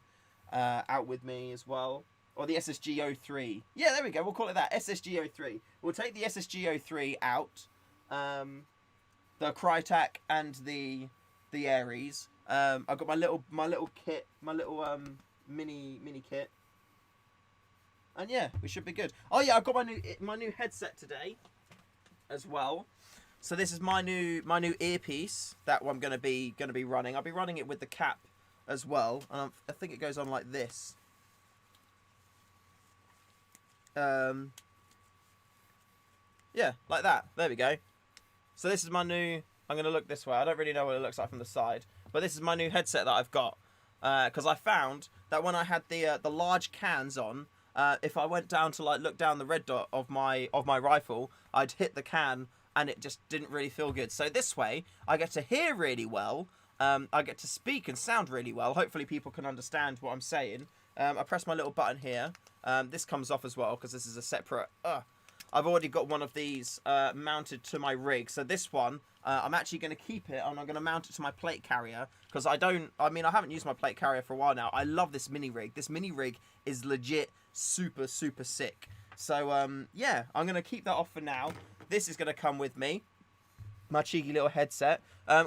out with me as well. Or the SSG03. Yeah, there we go. We'll call it that. SSG03. We'll take the SSG03 out. The Crytek and the Ares. I've got my little kit, my little mini kit. And yeah, we should be good. Oh yeah, I've got my new headset today as well. So this is my new earpiece that I'm gonna be running. I'll be running it with the cap as well, and I think it goes on like this. Yeah, like that. There we go. So this is my new. I'm gonna look this way. I don't really know what it looks like from the side, but this is my new headset that I've got. Because I found that when I had the large cans on, if I went down to like look down the red dot of my rifle, I'd hit the can and it just didn't really feel good. So this way, I get to hear really well. I get to speak and sound really well. Hopefully people can understand what I'm saying. I press my little button here. This comes off as well because this is a separate... I've already got one of these mounted to my rig. So this one, I'm actually going to keep it and I'm going to mount it to my plate carrier. Because I haven't used my plate carrier for a while now. I love this mini rig. This mini rig is legit super, super sick. So, yeah, I'm going to keep that off for now. This is going to come with me. My cheeky little headset.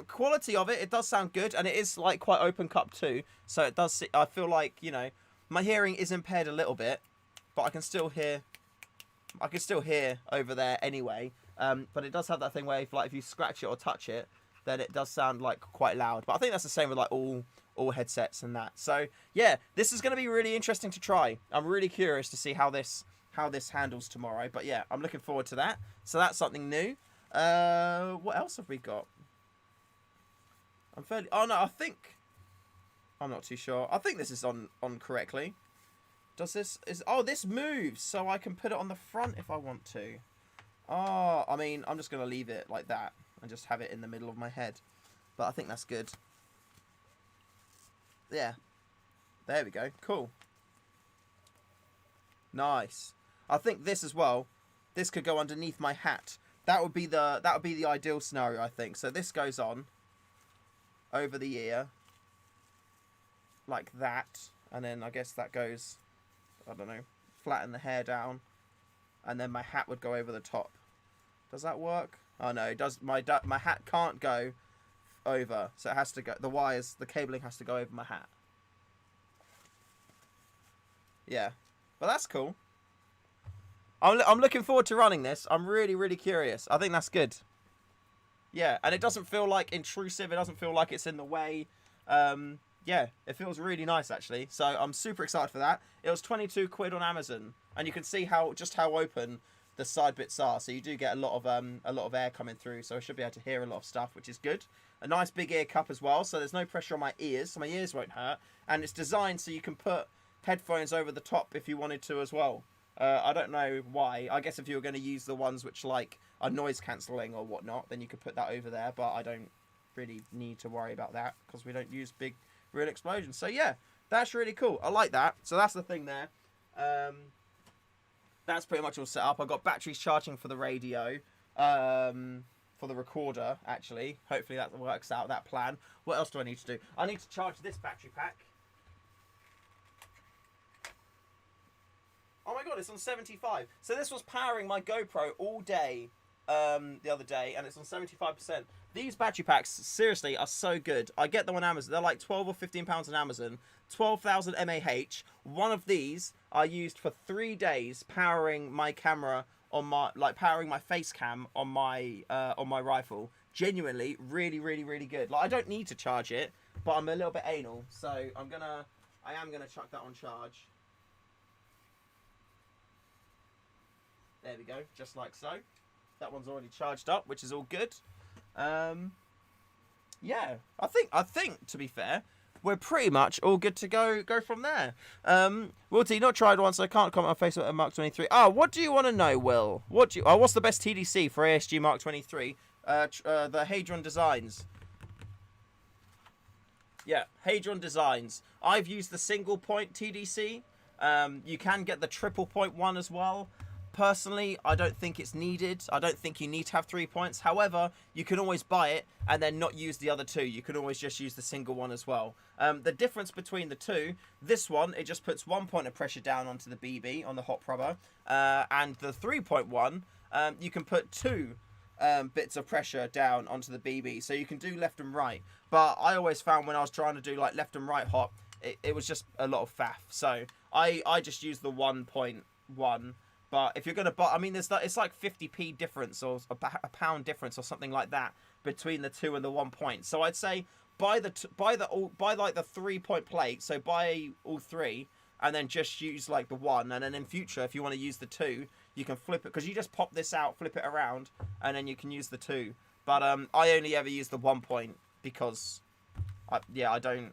Quality of it, it does sound good. And it is like quite open cup too. So it does, I feel like, you know, my hearing is impaired a little bit. But I can still hear over there anyway. But it does have that thing where if you scratch it or touch it, then it does sound like quite loud. But I think that's the same with like all headsets and that. So yeah, this is going to be really interesting to try. I'm really curious to see how this handles tomorrow. But yeah, I'm looking forward to that. So that's something new. What else have we got? Oh no, I'm not too sure. I think this is on correctly. This moves, so I can put it on the front if I want to. Oh, I mean, I'm just going to leave it like that and just have it in the middle of my head. But I think that's good. Yeah. There we go. Cool. Nice. I think this as well, this could go underneath my hat. That would be the ideal scenario, I think. So this goes on over the ear like that, and then I guess that goes, I don't know, flatten the hair down, and then my hat would go over the top. Does that work? Oh no, it does. My hat can't go over, so it has to go. The cabling has to go over my hat. Yeah, but that's cool. I'm looking forward to running this. I'm really, really curious. I think that's good. Yeah, and it doesn't feel like intrusive. It doesn't feel like it's in the way. Yeah, it feels really nice actually. So I'm super excited for that. It was 22 quid on Amazon, and you can see how open the side bits are. So you do get a lot of air coming through. So I should be able to hear a lot of stuff, which is good. A nice big ear cup as well, so there's no pressure on my ears, so my ears won't hurt. And it's designed so you can put headphones over the top if you wanted to as well. I don't know why. I guess if you were going to use the ones which like are noise cancelling or whatnot, then you could put that over there. But I don't really need to worry about that because we don't use big real explosions. So yeah, that's really cool. I like that. So that's the thing there. That's pretty much all set up. I've got batteries charging for the radio, for the recorder, actually. Hopefully that works out, that plan. What else do I need to do? I need to charge this battery pack. Oh my god, it's on 75. So this was powering my GoPro all day the other day, and it's on 75%. These battery packs, seriously, are so good. I get them on Amazon. They're like 12 or 15 pounds on Amazon. 12,000 mAh. One of these I used for 3 days powering my camera on my, like powering my face cam on my rifle. Genuinely, really, really, really good. Like I don't need to charge it, but I'm a little bit anal, so I am gonna chuck that on charge. There we go, just like so. That one's already charged up, which is all good. Yeah, I think to be fair, we're pretty much all good to go from there. Wilty, not tried one, so I can't comment on Facebook at Mark 23. Oh, what do you want to know, Will? What's the best TDC for ASG Mark 23? The Hadron Designs. Yeah, Hadron Designs. I've used the single point TDC. You can get the triple point one as well. Personally, I don't think it's needed. I don't think you need to have 3 points. However, you can always buy it and then not use the other two. You can always just use the single one as well. The difference between the two, this one, it just puts 1 point of pressure down onto the BB, on the hot rubber. And the 3.1, you can put 2 bits of pressure down onto the BB. So you can do left and right. But I always found when I was trying to do like left and right hop, it was just a lot of faff. So I just use the 1.1. But if you're going to buy, I mean, it's like 50p difference or a pound difference or something like that between the 2 and the 1 point. So I'd say buy like the 3 point plate. So buy all 3 and then just use like the 1. And then in future, if you want to use the 2, you can flip it because you just pop this out, flip it around, and then you can use the 2. But I only ever use the 1 point because, I don't.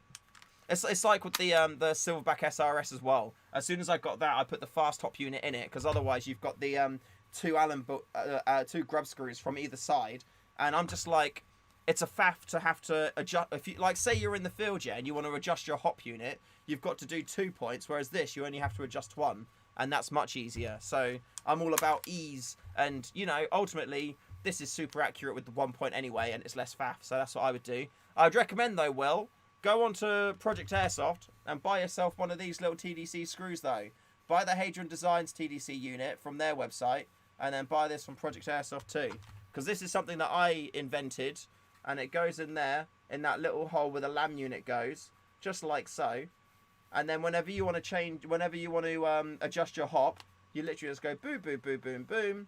It's like with the Silverback SRS as well. As soon as I got that, I put the fast top unit in it because otherwise you've got the two grub screws from either side, and I'm just like, it's a faff to have to adjust. If you like, say you're in the field, and you want to adjust your hop unit, you've got to do 2 points, whereas this you only have to adjust 1, and that's much easier. So I'm all about ease, and ultimately this is super accurate with the 1 point anyway, and it's less faff. So that's what I would do. I would recommend though, Will. Go on to Project Airsoft and buy yourself one of these little TDC screws though. Buy the Hadron Designs TDC unit from their website and then buy this from Project Airsoft too. Because this is something that I invented and it goes in there in that little hole where the LAM unit goes, just like so. And then whenever you want to adjust your hop, you literally just go boom, boom, boom, boom, boom,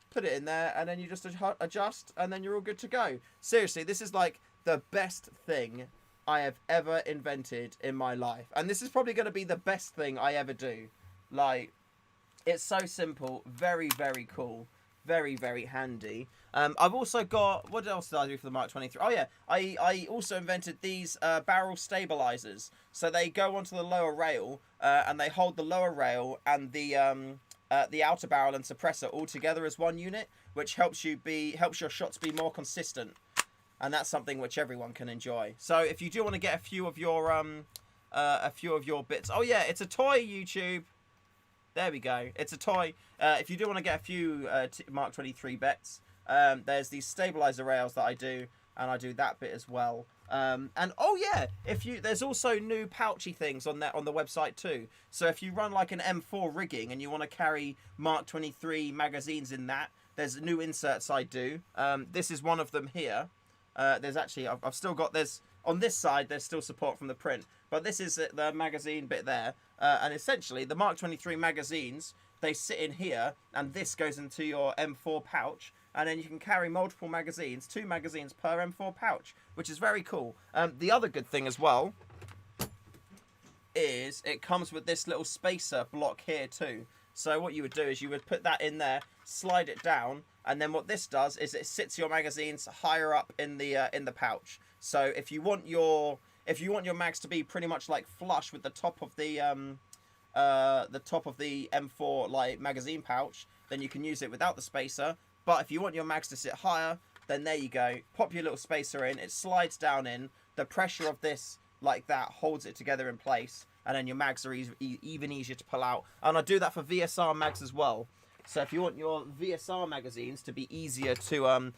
put it in there and then you just adjust and then you're all good to go. Seriously, this is like the best thing I have ever invented in my life, and this is probably going to be the best thing I ever do. Like, it's so simple, very, very cool, very, very handy. I've also got, what else did I do for the Mark 23? Oh yeah, I also invented these barrel stabilizers. So they go onto the lower rail and they hold the lower rail and the outer barrel and suppressor all together as one unit, which helps your shots be more consistent. And that's something which everyone can enjoy. So if you do want to get a few of your bits, oh yeah, it's a toy, YouTube. There we go. It's a toy. If you do want to get a few Mark 23 bets, there's these stabilizer rails that I do, and I do that bit as well. And oh yeah, there's also new pouchy things on the website too. So if you run like an M4 rigging and you want to carry Mark 23 magazines in that, there's new inserts I do. This is one of them here. There's actually, I've still got this, on this side, there's still support from the print. But this is the magazine bit there. And essentially, the Mark 23 magazines, they sit in here, and this goes into your M4 pouch. And then you can carry multiple magazines, 2 magazines per M4 pouch, which is very cool. The other good thing as well is it comes with this little spacer block here too. So what you would do is you would put that in there, slide it down, and then what this does is it sits your magazines higher up in the pouch. So if you want your mags to be pretty much like flush with the top of the M4 like magazine pouch, then you can use it without the spacer. But if you want your mags to sit higher, then there you go. Pop your little spacer in, it slides down in. The pressure of this like that holds it together in place, and then your mags are even easier to pull out. And I do that for VSR mags as well. So if you want your VSR magazines to be easier to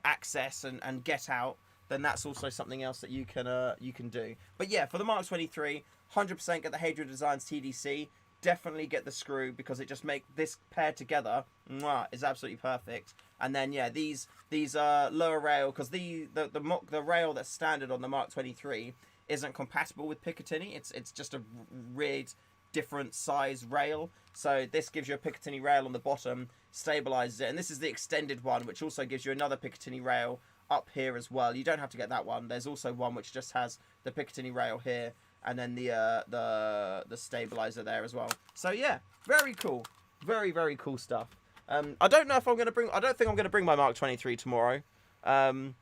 access and get out, then that's also something else that you can do. But yeah, for the Mark 23, 100% get the Hadrian Designs TDC. Definitely get the screw, because it just make this paired together is absolutely perfect. And then yeah, these lower rail, because the rail that's standard on the Mark 23 isn't compatible with Picatinny. It's just a rigged different size rail. So this gives you a Picatinny rail on the bottom, stabilizes it, and this is the extended one, which also gives you another Picatinny rail up here as well. You don't have to get that one. There's also one which just has the Picatinny rail here, and then the stabilizer there as well. So yeah, very cool, very cool stuff. I don't know if I'm gonna bring. I don't think I'm gonna bring my Mark 23 tomorrow. I'm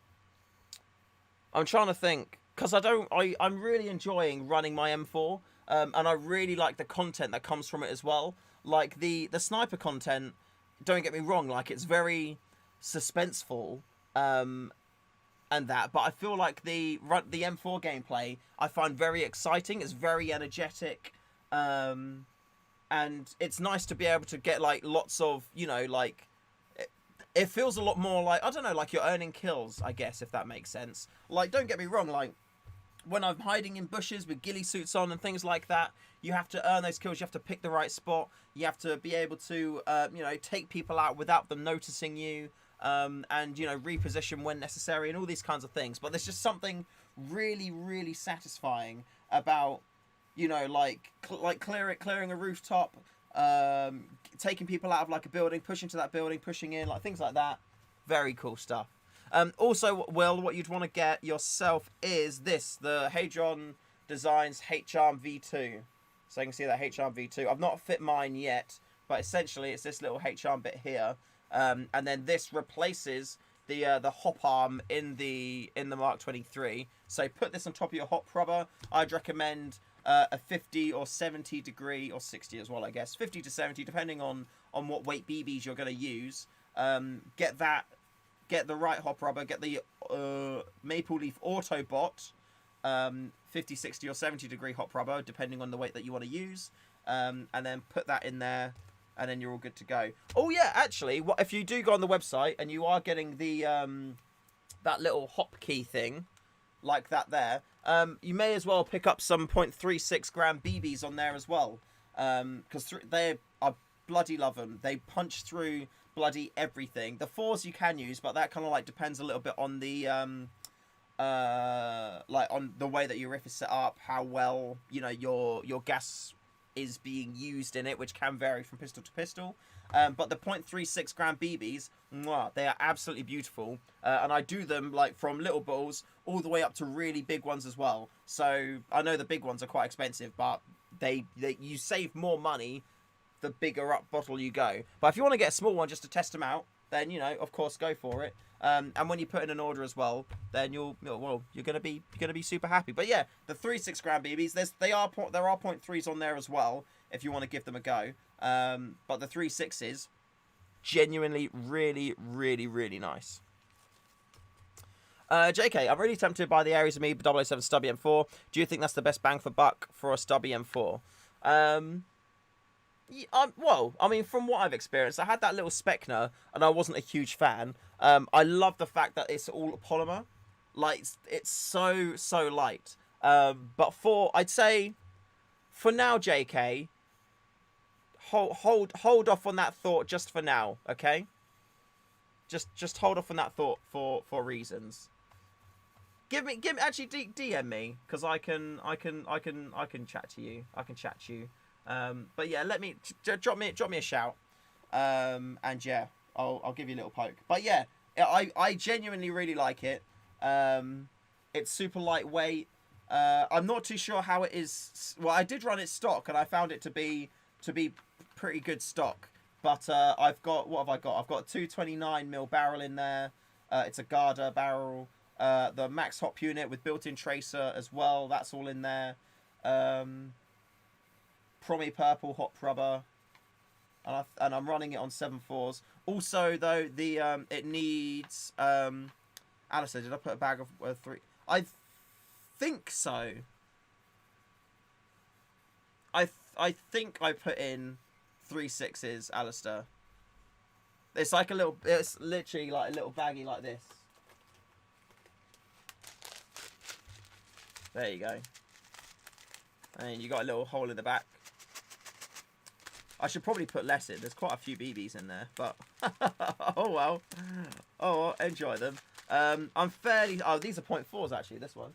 trying to think, because I'm really enjoying running my M4, and I really like the content that comes from it as well. Like the sniper content. Don't get me wrong, like it's very suspenseful. And that, but I feel like the M4 gameplay I find very exciting. It's very energetic, and it's nice to be able to get like lots of, you know, like it feels a lot more like, I don't know, like you're earning kills, I guess, if that makes sense. Like, don't get me wrong, like when I'm hiding in bushes with ghillie suits on and things like that, you have to earn those kills. You have to pick the right spot. You have to be able to you know, take people out without them noticing you. And, you know, reposition when necessary and all these kinds of things. But there's just something really satisfying about, you know, like clearing a rooftop, taking people out of like a building, pushing to that building, pushing in, like things like that. Very cool stuff. Also, Will, what you'd want to get yourself is this, the Hadrian Designs HRM V2. So you can see that HRM V2. I've not fit mine yet, but essentially it's this little HRM bit here. And then this replaces the hop arm in the Mark 23. So put this on top of your hop rubber. I'd recommend a 50 or 70 degree, or 60 as well, I guess. 50 to 70, depending on what weight BBs you're going to use. Get the right hop rubber. Get the Maple Leaf Autobot 50, 60 or 70 degree hop rubber, depending on the weight that you want to use. And then put that in there. And then you're all good to go. Oh yeah, actually, if you do go on the website and you are getting the that little hop key thing, like that there, you may as well pick up some 0.36 gram BBs on there as well, because I bloody love them. They punch through bloody everything. The 4s you can use, but that kind of like depends a little bit on the like on the way that your riff is set up, how well, you know, your gas is being used in it, which can vary from pistol to pistol. But the 0.36 gram BBs, they are absolutely beautiful. And I do them like from little balls all the way up to really big ones as well. So I know the big ones are quite expensive, but you save more money the bigger up bottle you go. But if you want to get a small one just to test them out, then, you know, of course, go for it. And when you put in an order as well, then you're gonna be super happy. But yeah, the 36 gram BBs, there are 0.3s on there as well if you want to give them a go. But the 36s, genuinely really nice. JK, I'm really tempted by the Ares Amoeba 007 Stubby M4. Do you think that's the best bang for buck for a Stubby M4? Well, I mean, from what I've experienced, I had that little Spectre, and I wasn't a huge fan. I love the fact that it's all polymer. Like, it's so light. But I'd say, for now, JK, hold off on that thought just for now, okay? Just hold off on that thought for reasons. Actually DM me, because I can chat to you. I can chat to you. But yeah, drop me a shout, and yeah, I'll give you a little poke. But yeah, I genuinely really like it. It's super lightweight. I'm not too sure how it is. Well, I did run it stock, and I found it to be pretty good stock. But I've got, what have I got? I've got a 229mm barrel in there. It's a Garda barrel. The max hop unit with built-in tracer as well. That's all in there. Promi purple hop rubber. And I'm running it on 7.4s. Also, though, the it needs... Alistair, did I put a bag of 3? I think so. I think I put in 3 6s, Alistair. It's like a little... It's literally like a little baggie like this. There you go. And you got a little hole in the back. I should probably put less in. There's quite a few BBs in there, but oh well. Oh, well, enjoy them. I'm fairly... Oh, these are 0.4s actually, this one.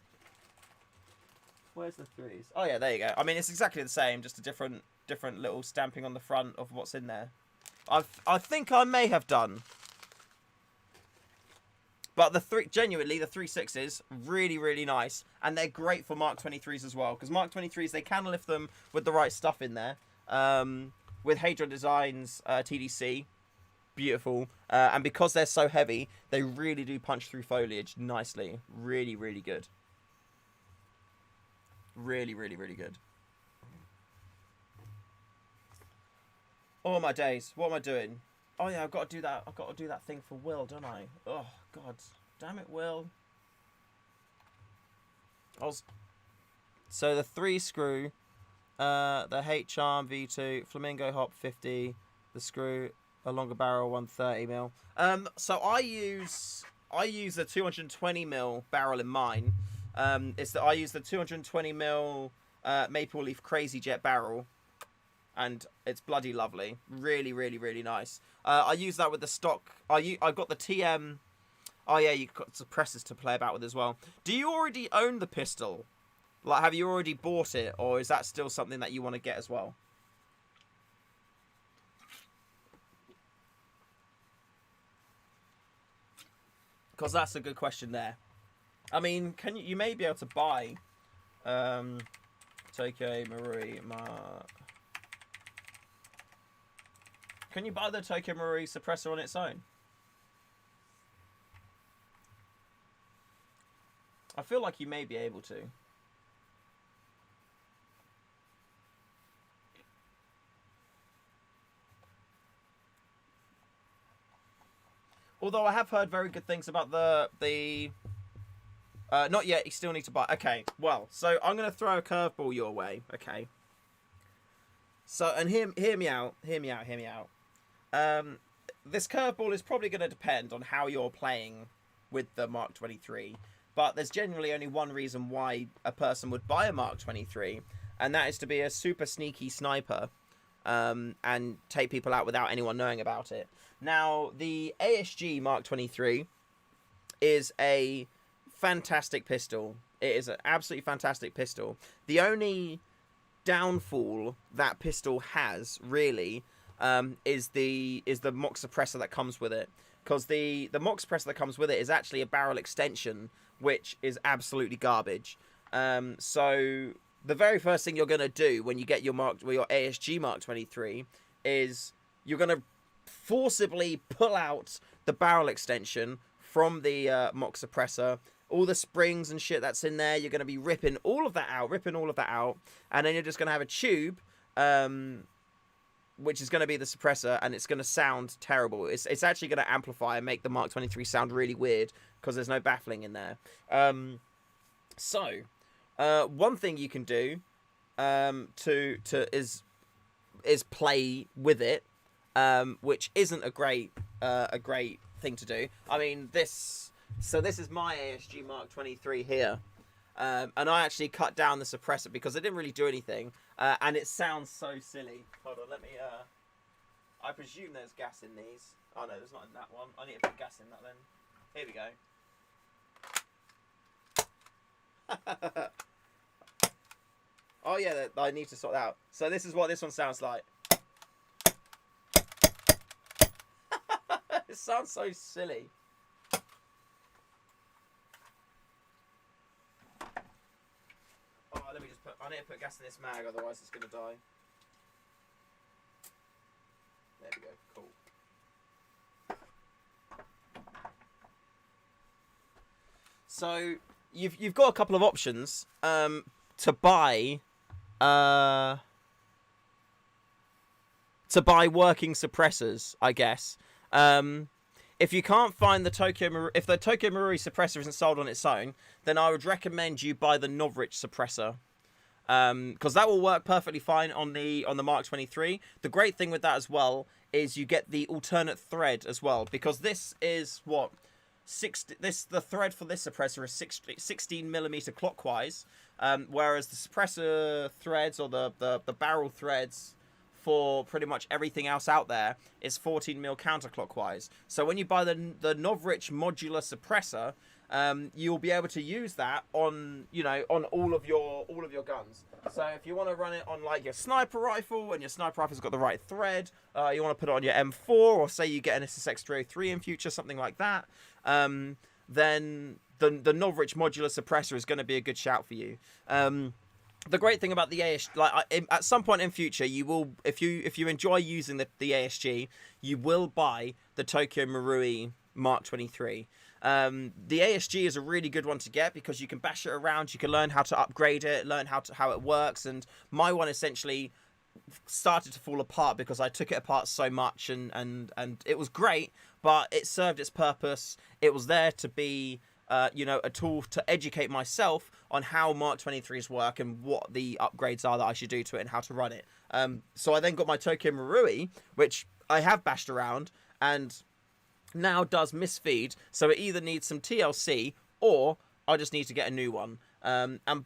Where's the 3s? Oh yeah, there you go. I mean, it's exactly the same, just a different little stamping on the front of what's in there. I think I may have done. But genuinely, the 3 6s, really, really nice. And they're great for Mark 23s as well. Because Mark 23s, they can lift them with the right stuff in there. With Hadron Designs TDC, beautiful. And because they're so heavy, they really do punch through foliage nicely. Really, really good. Really, really, really good. Oh my days, what am I doing? Oh yeah, I've got to do that. I've got to do that thing for Will, don't I? Oh god, damn it, Will. So the 3 screw, the H-arm V2, Flamingo hop 50, the screw, a longer barrel 130mm. So I use the 220mm barrel in mine. I use the 220mm Maple Leaf Crazy Jet barrel, and it's bloody lovely. Really, really, really nice. I use that with the stock. I've got the TM. Oh yeah, you've got suppressors to play about with as well. Do you already own the pistol? Like, have you already bought it, or is that still something that you want to get as well? Because that's a good question there. I mean, you may be able to buy Tokyo Marui. Can you buy the Tokyo Marui suppressor on its own? I feel like you may be able to. Although I have heard very good things about the not yet, you still need to buy. Okay, well, so I'm going to throw a curveball your way, okay? So, and hear me out. This curveball is probably going to depend on how you're playing with the Mark 23. But there's generally only one reason why a person would buy a Mark 23, and that is to be a super sneaky sniper and take people out without anyone knowing about it. Now, the ASG Mark 23 is a fantastic pistol. It is an absolutely fantastic pistol. The only downfall that pistol has, really, is the mock suppressor that comes with it. Because the mock suppressor that comes with it is actually a barrel extension, which is absolutely garbage. So the very first thing you're going to do when you get your ASG Mark 23 is you're going to forcibly pull out the barrel extension from the mock suppressor. All the springs and shit that's in there, you're going to be ripping all of that out, and then you're just going to have a tube, which is going to be the suppressor, and it's going to sound terrible. It's actually going to amplify and make the Mark 23 sound really weird because there's no baffling in there. So one thing you can do is play with it, which isn't a great thing to do. I mean, this is my ASG Mark 23 here, and I actually cut down the suppressor because it didn't really do anything, and it sounds so silly. Hold on, let me. I presume there's gas in these. Oh no, there's not in that one. I need to put gas in that then. Here we go. Oh yeah, I need to sort that out. So this is what this one sounds like. It sounds so silly. Oh, let me just I need to put gas in this mag, otherwise it's gonna die. So you've got a couple of options to buy working suppressors, I guess. If you can't find the if the Tokyo Marui suppressor isn't sold on its own, then I would recommend you buy the Novrich suppressor. Because that will work perfectly fine on the Mark 23. The great thing with that as well is you get the alternate thread as well, because this is what the thread for this suppressor is 16 millimeter clockwise, whereas the suppressor threads, or the barrel threads for pretty much everything else out there, is 14 mil counterclockwise. So when you buy the Novrich modular suppressor, you'll be able to use that on all of your guns. So if you want to run it on like your sniper rifle, and your sniper rifle's got the right thread, you want to put it on your M4, or say you get an SSX 303 in future, something like that, then the Novrich modular suppressor is going to be a good shout for you. The great thing about the ASG, at some point in future, you will, if you enjoy using the ASG, you will buy the Tokyo Marui Mark 23. The ASG is a really good one to get because you can bash it around, you can learn how to upgrade it, learn how it works, and my one essentially started to fall apart because I took it apart so much, and it was great, but it served its purpose. It was there to be a tool to educate myself on how Mark 23s work and what the upgrades are that I should do to it and how to run it. So I then got my Tokyo Marui, which I have bashed around and now does misfeed, so it either needs some TLC or I just need to get a new one. And I'm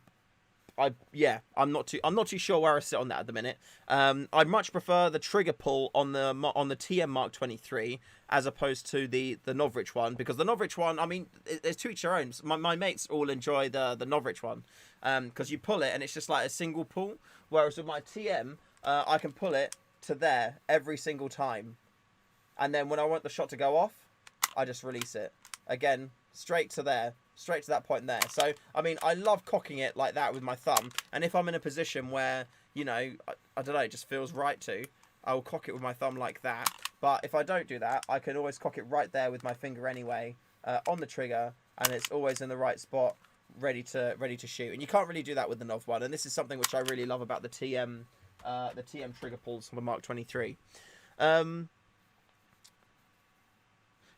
not too sure where I sit on that at the minute. I much prefer the trigger pull on the TM Mark 23 as opposed to the Novrich one, because the Novrich one, I mean, it's to each their own. My mates all enjoy the Novrich one because you pull it and it's just like a single pull, whereas with my TM, I can pull it to there every single time, and then when I want the shot to go off, I just release it again straight to there. Straight to that point there. So, I mean, I love cocking it like that with my thumb. And if I'm in a position where, I don't know, it just feels right to, I'll cock it with my thumb like that. But if I don't do that, I can always cock it right there with my finger anyway, on the trigger, and it's always in the right spot, ready to shoot. And you can't really do that with the Nov one. And this is something which I really love about the TM trigger pulls from the Mark 23.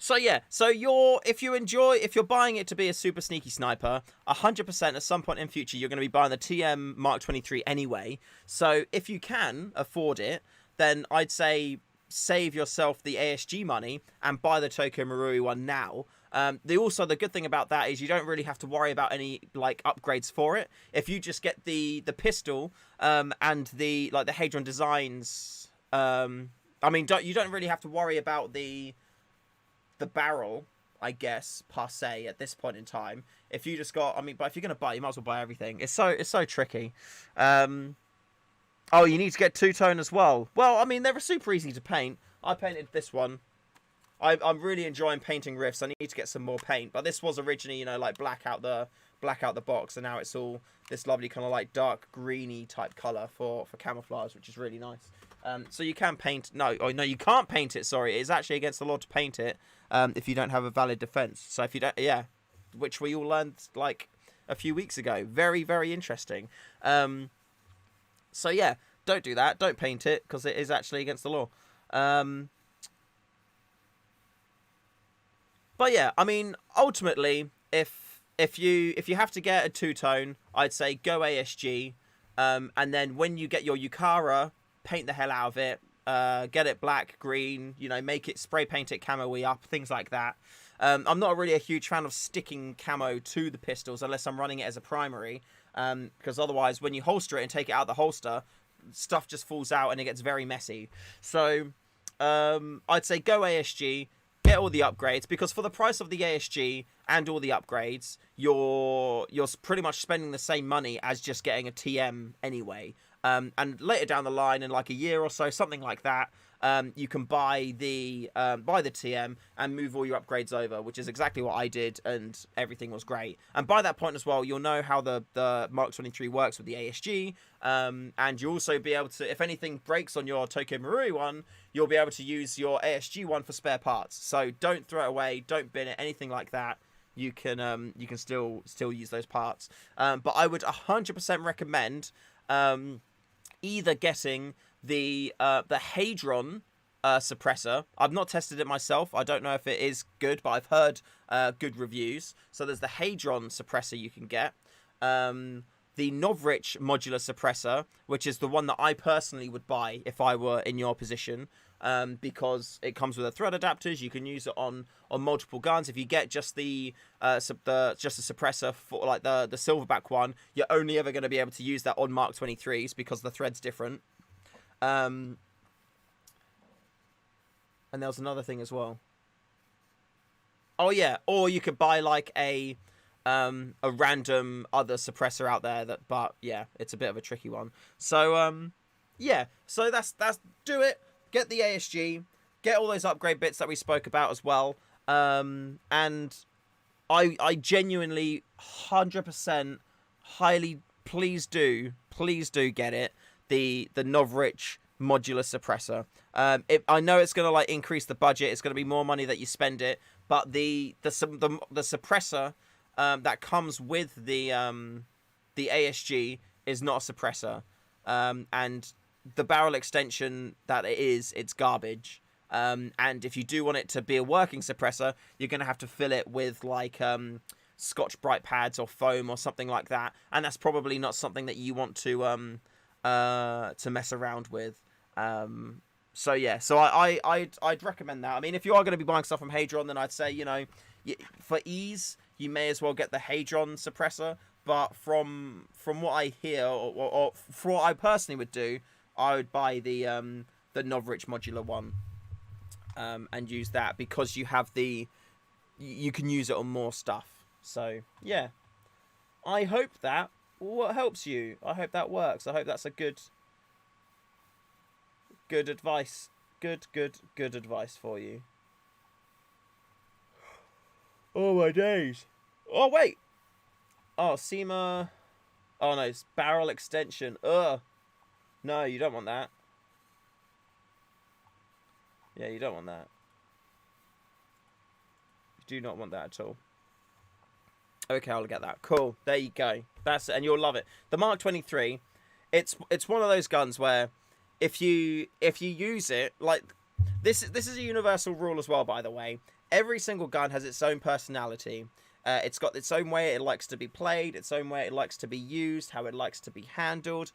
So yeah, if you're buying it to be a super sneaky sniper, 100% at some point in future you're going to be buying the TM Mark 23 anyway. So if you can afford it, then I'd say save yourself the ASG money and buy the Tokyo Marui one now. The good thing about that is you don't really have to worry about any like upgrades for it. If you just get the pistol and the Hadron Designs, you don't really have to worry about the barrel, I guess, per se, at this point in time. If you just got, but if you're going to buy, you might as well buy everything. It's so tricky. You need to get two-tone as well. Well, I mean, they're super easy to paint. I painted this one. I'm really enjoying painting riffs. I need to get some more paint. But this was originally, black out the box, and now it's all this lovely kind of like dark greeny type color for camouflage, which is really nice. So you can paint. No, you can't paint it. Sorry, it's actually against the law to paint it if you don't have a valid defense. So if you don't, which we all learned like a few weeks ago. Very, very interesting. So yeah, don't do that. Don't paint it because it is actually against the law. But yeah, I mean, ultimately, if you have to get a two-tone, I'd say go ASG, and then when you get your Yukara, paint the hell out of it, get it black, green, make it, spray paint it camo-y up, things like that. I'm not really a huge fan of sticking camo to the pistols unless I'm running it as a primary, because otherwise when you holster it and take it out the holster, stuff just falls out and it gets very messy. So I'd say go ASG, get all the upgrades, because for the price of the ASG and all the upgrades, you're pretty much spending the same money as just getting a TM anyway. And later down the line, in like a year or so, something like that, you can buy the TM and move all your upgrades over, which is exactly what I did, and everything was great. And by that point as well, you'll know how the Mark 23 works with the ASG, and you'll also be able to, if anything breaks on your Tokyo Marui one, you'll be able to use your ASG one for spare parts. So don't throw it away, don't bin it, anything like that. you can still use those parts. But I would 100% recommend either getting the Hadron suppressor. I've not tested it myself. I don't know if it is good, but I've heard good reviews. So there's the Hadron suppressor you can get. The Novrich modular suppressor, which is the one that I personally would buy if I were in your position, because it comes with a thread adapters. You can use it on multiple guns. If you get just the suppressor for like the silverback one, you're only ever going to be able to use that on Mark 23s because the thread's different. And there was another thing as well. Oh yeah, or you could buy like a random other suppressor out there but yeah, it's a bit of a tricky one. So yeah, so that's do it. Get the ASG, get all those upgrade bits that we spoke about as well. And I genuinely 100% highly please do get it. The Novrich modular suppressor. I know it's going to like increase the budget. It's going to be more money that you spend it, but the suppressor that comes with the ASG is not a suppressor, and the barrel extension that it's garbage. And if you do want it to be a working suppressor, you're going to have to fill it with like Scotch Brite pads or foam or something like that, and that's probably not something that you want to mess around with. So yeah, so I'd recommend that. I mean, if you are going to be buying stuff from Hadron, then I'd say, you know, for ease, you may as well get the Hadron suppressor. But from what I hear, or for what I personally would do, I would buy the Novrich modular one, and use that because you can use it on more stuff. So yeah, I hope that helps you. I hope that works. I hope that's a good advice. Good advice for you. Oh my days. Oh wait. Oh, SEMA. Oh no, it's barrel extension. Ugh. No, you don't want that. Yeah, you don't want that. You do not want that at all. Okay, I'll get that. Cool. There you go. That's it, and you'll love it. The Mark 23, it's one of those guns where if you use it, like this is a universal rule as well, by the way. Every single gun has its own personality. It's got its own way it likes to be played, its own way it likes to be used, how it likes to be handled.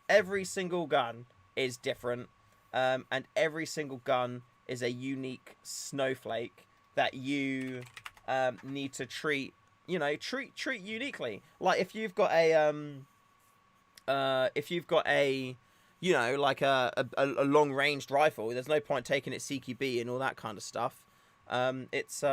Every single gun is different, and every single gun is a unique snowflake that you need to treat uniquely. Like if you've got a you know, like a long ranged rifle, there's no point taking it CQB and all that kind of stuff. It's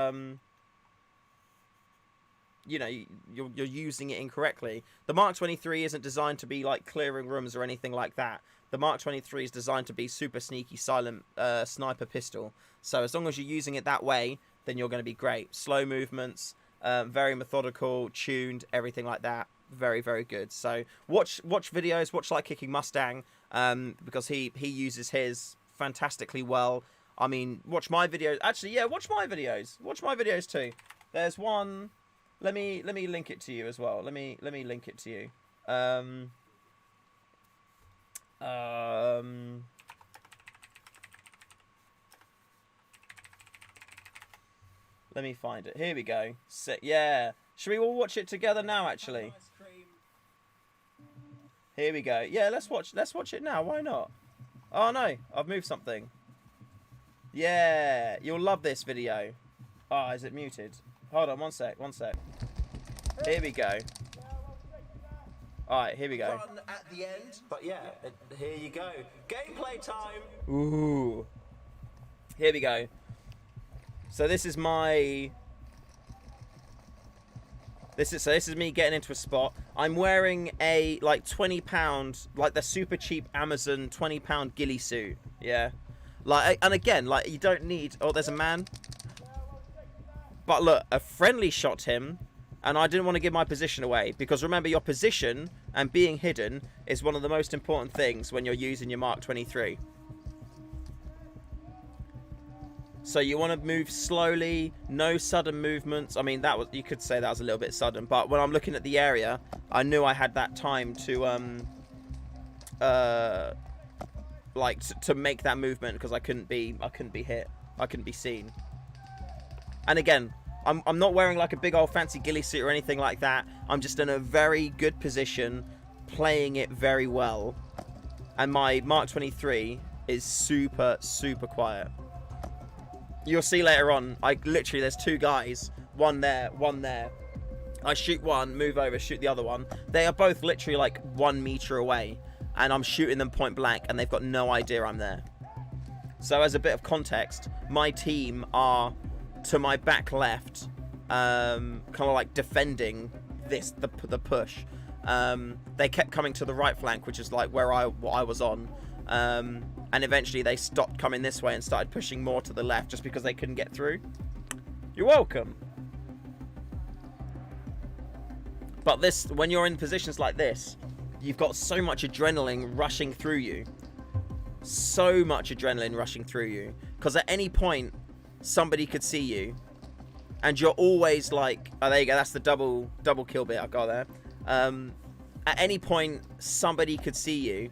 you know, you're using it incorrectly. The Mark 23 isn't designed to be like clearing rooms or anything like that. The Mark 23 is designed to be super sneaky, silent sniper pistol. So as long as you're using it that way, then you're going to be great. Slow movements, very methodical, tuned, everything like that. Very, very good. So watch videos, watch like Kicking Mustang, because he uses his fantastically well. I mean, watch my videos. Actually, yeah, watch my videos. Watch my videos too. There's one. Let me link it to you as well. Let me link it to you. Let me find it. Here we go. Yeah. Should we all watch it together now? Actually. Here we go. Yeah, let's watch it now. Why not? Oh no, I've moved something. Yeah, you'll love this video. Oh, is it muted? Hold on, one sec. Here we go. Alright, here we go. Run at the end, but yeah, here you go. Gameplay time! Ooh. Here we go. So this is my... This is me getting into a spot. I'm wearing a, like, £20, like, the super cheap Amazon £20 ghillie suit. Yeah. Like, and again, like, you don't need... Oh, there's a man. But look, a friendly shot him, and I didn't want to give my position away. Because remember, your position and being hidden is one of the most important things when you're using your Mark 23. So you want to move slowly, no sudden movements. I mean, that was, you could say that was a little bit sudden, but when I'm looking at the area, I knew I had that time to to make that movement, because I couldn't be hit, I couldn't be seen. And again, I'm not wearing like a big old fancy ghillie suit or anything like that. I'm just in a very good position, playing it very well, and my Mark 23 is super quiet. You'll see later on, literally there's two guys, one there, one there. I shoot one, move over, shoot the other one. They are both literally like 1 meter away, and I'm shooting them point blank, and they've got no idea I'm there. So as a bit of context, my team are to my back left, kind of like defending the push. They kept coming to the right flank, which is like what I was on. And eventually they stopped coming this way and started pushing more to the left just because they couldn't get through. You're welcome. But this, when you're in positions like this, you've got so much adrenaline rushing through you. So much adrenaline rushing through you. Because at any point, somebody could see you. And you're always like, oh, there you go, that's the double kill bit I got there. At any point, somebody could see you.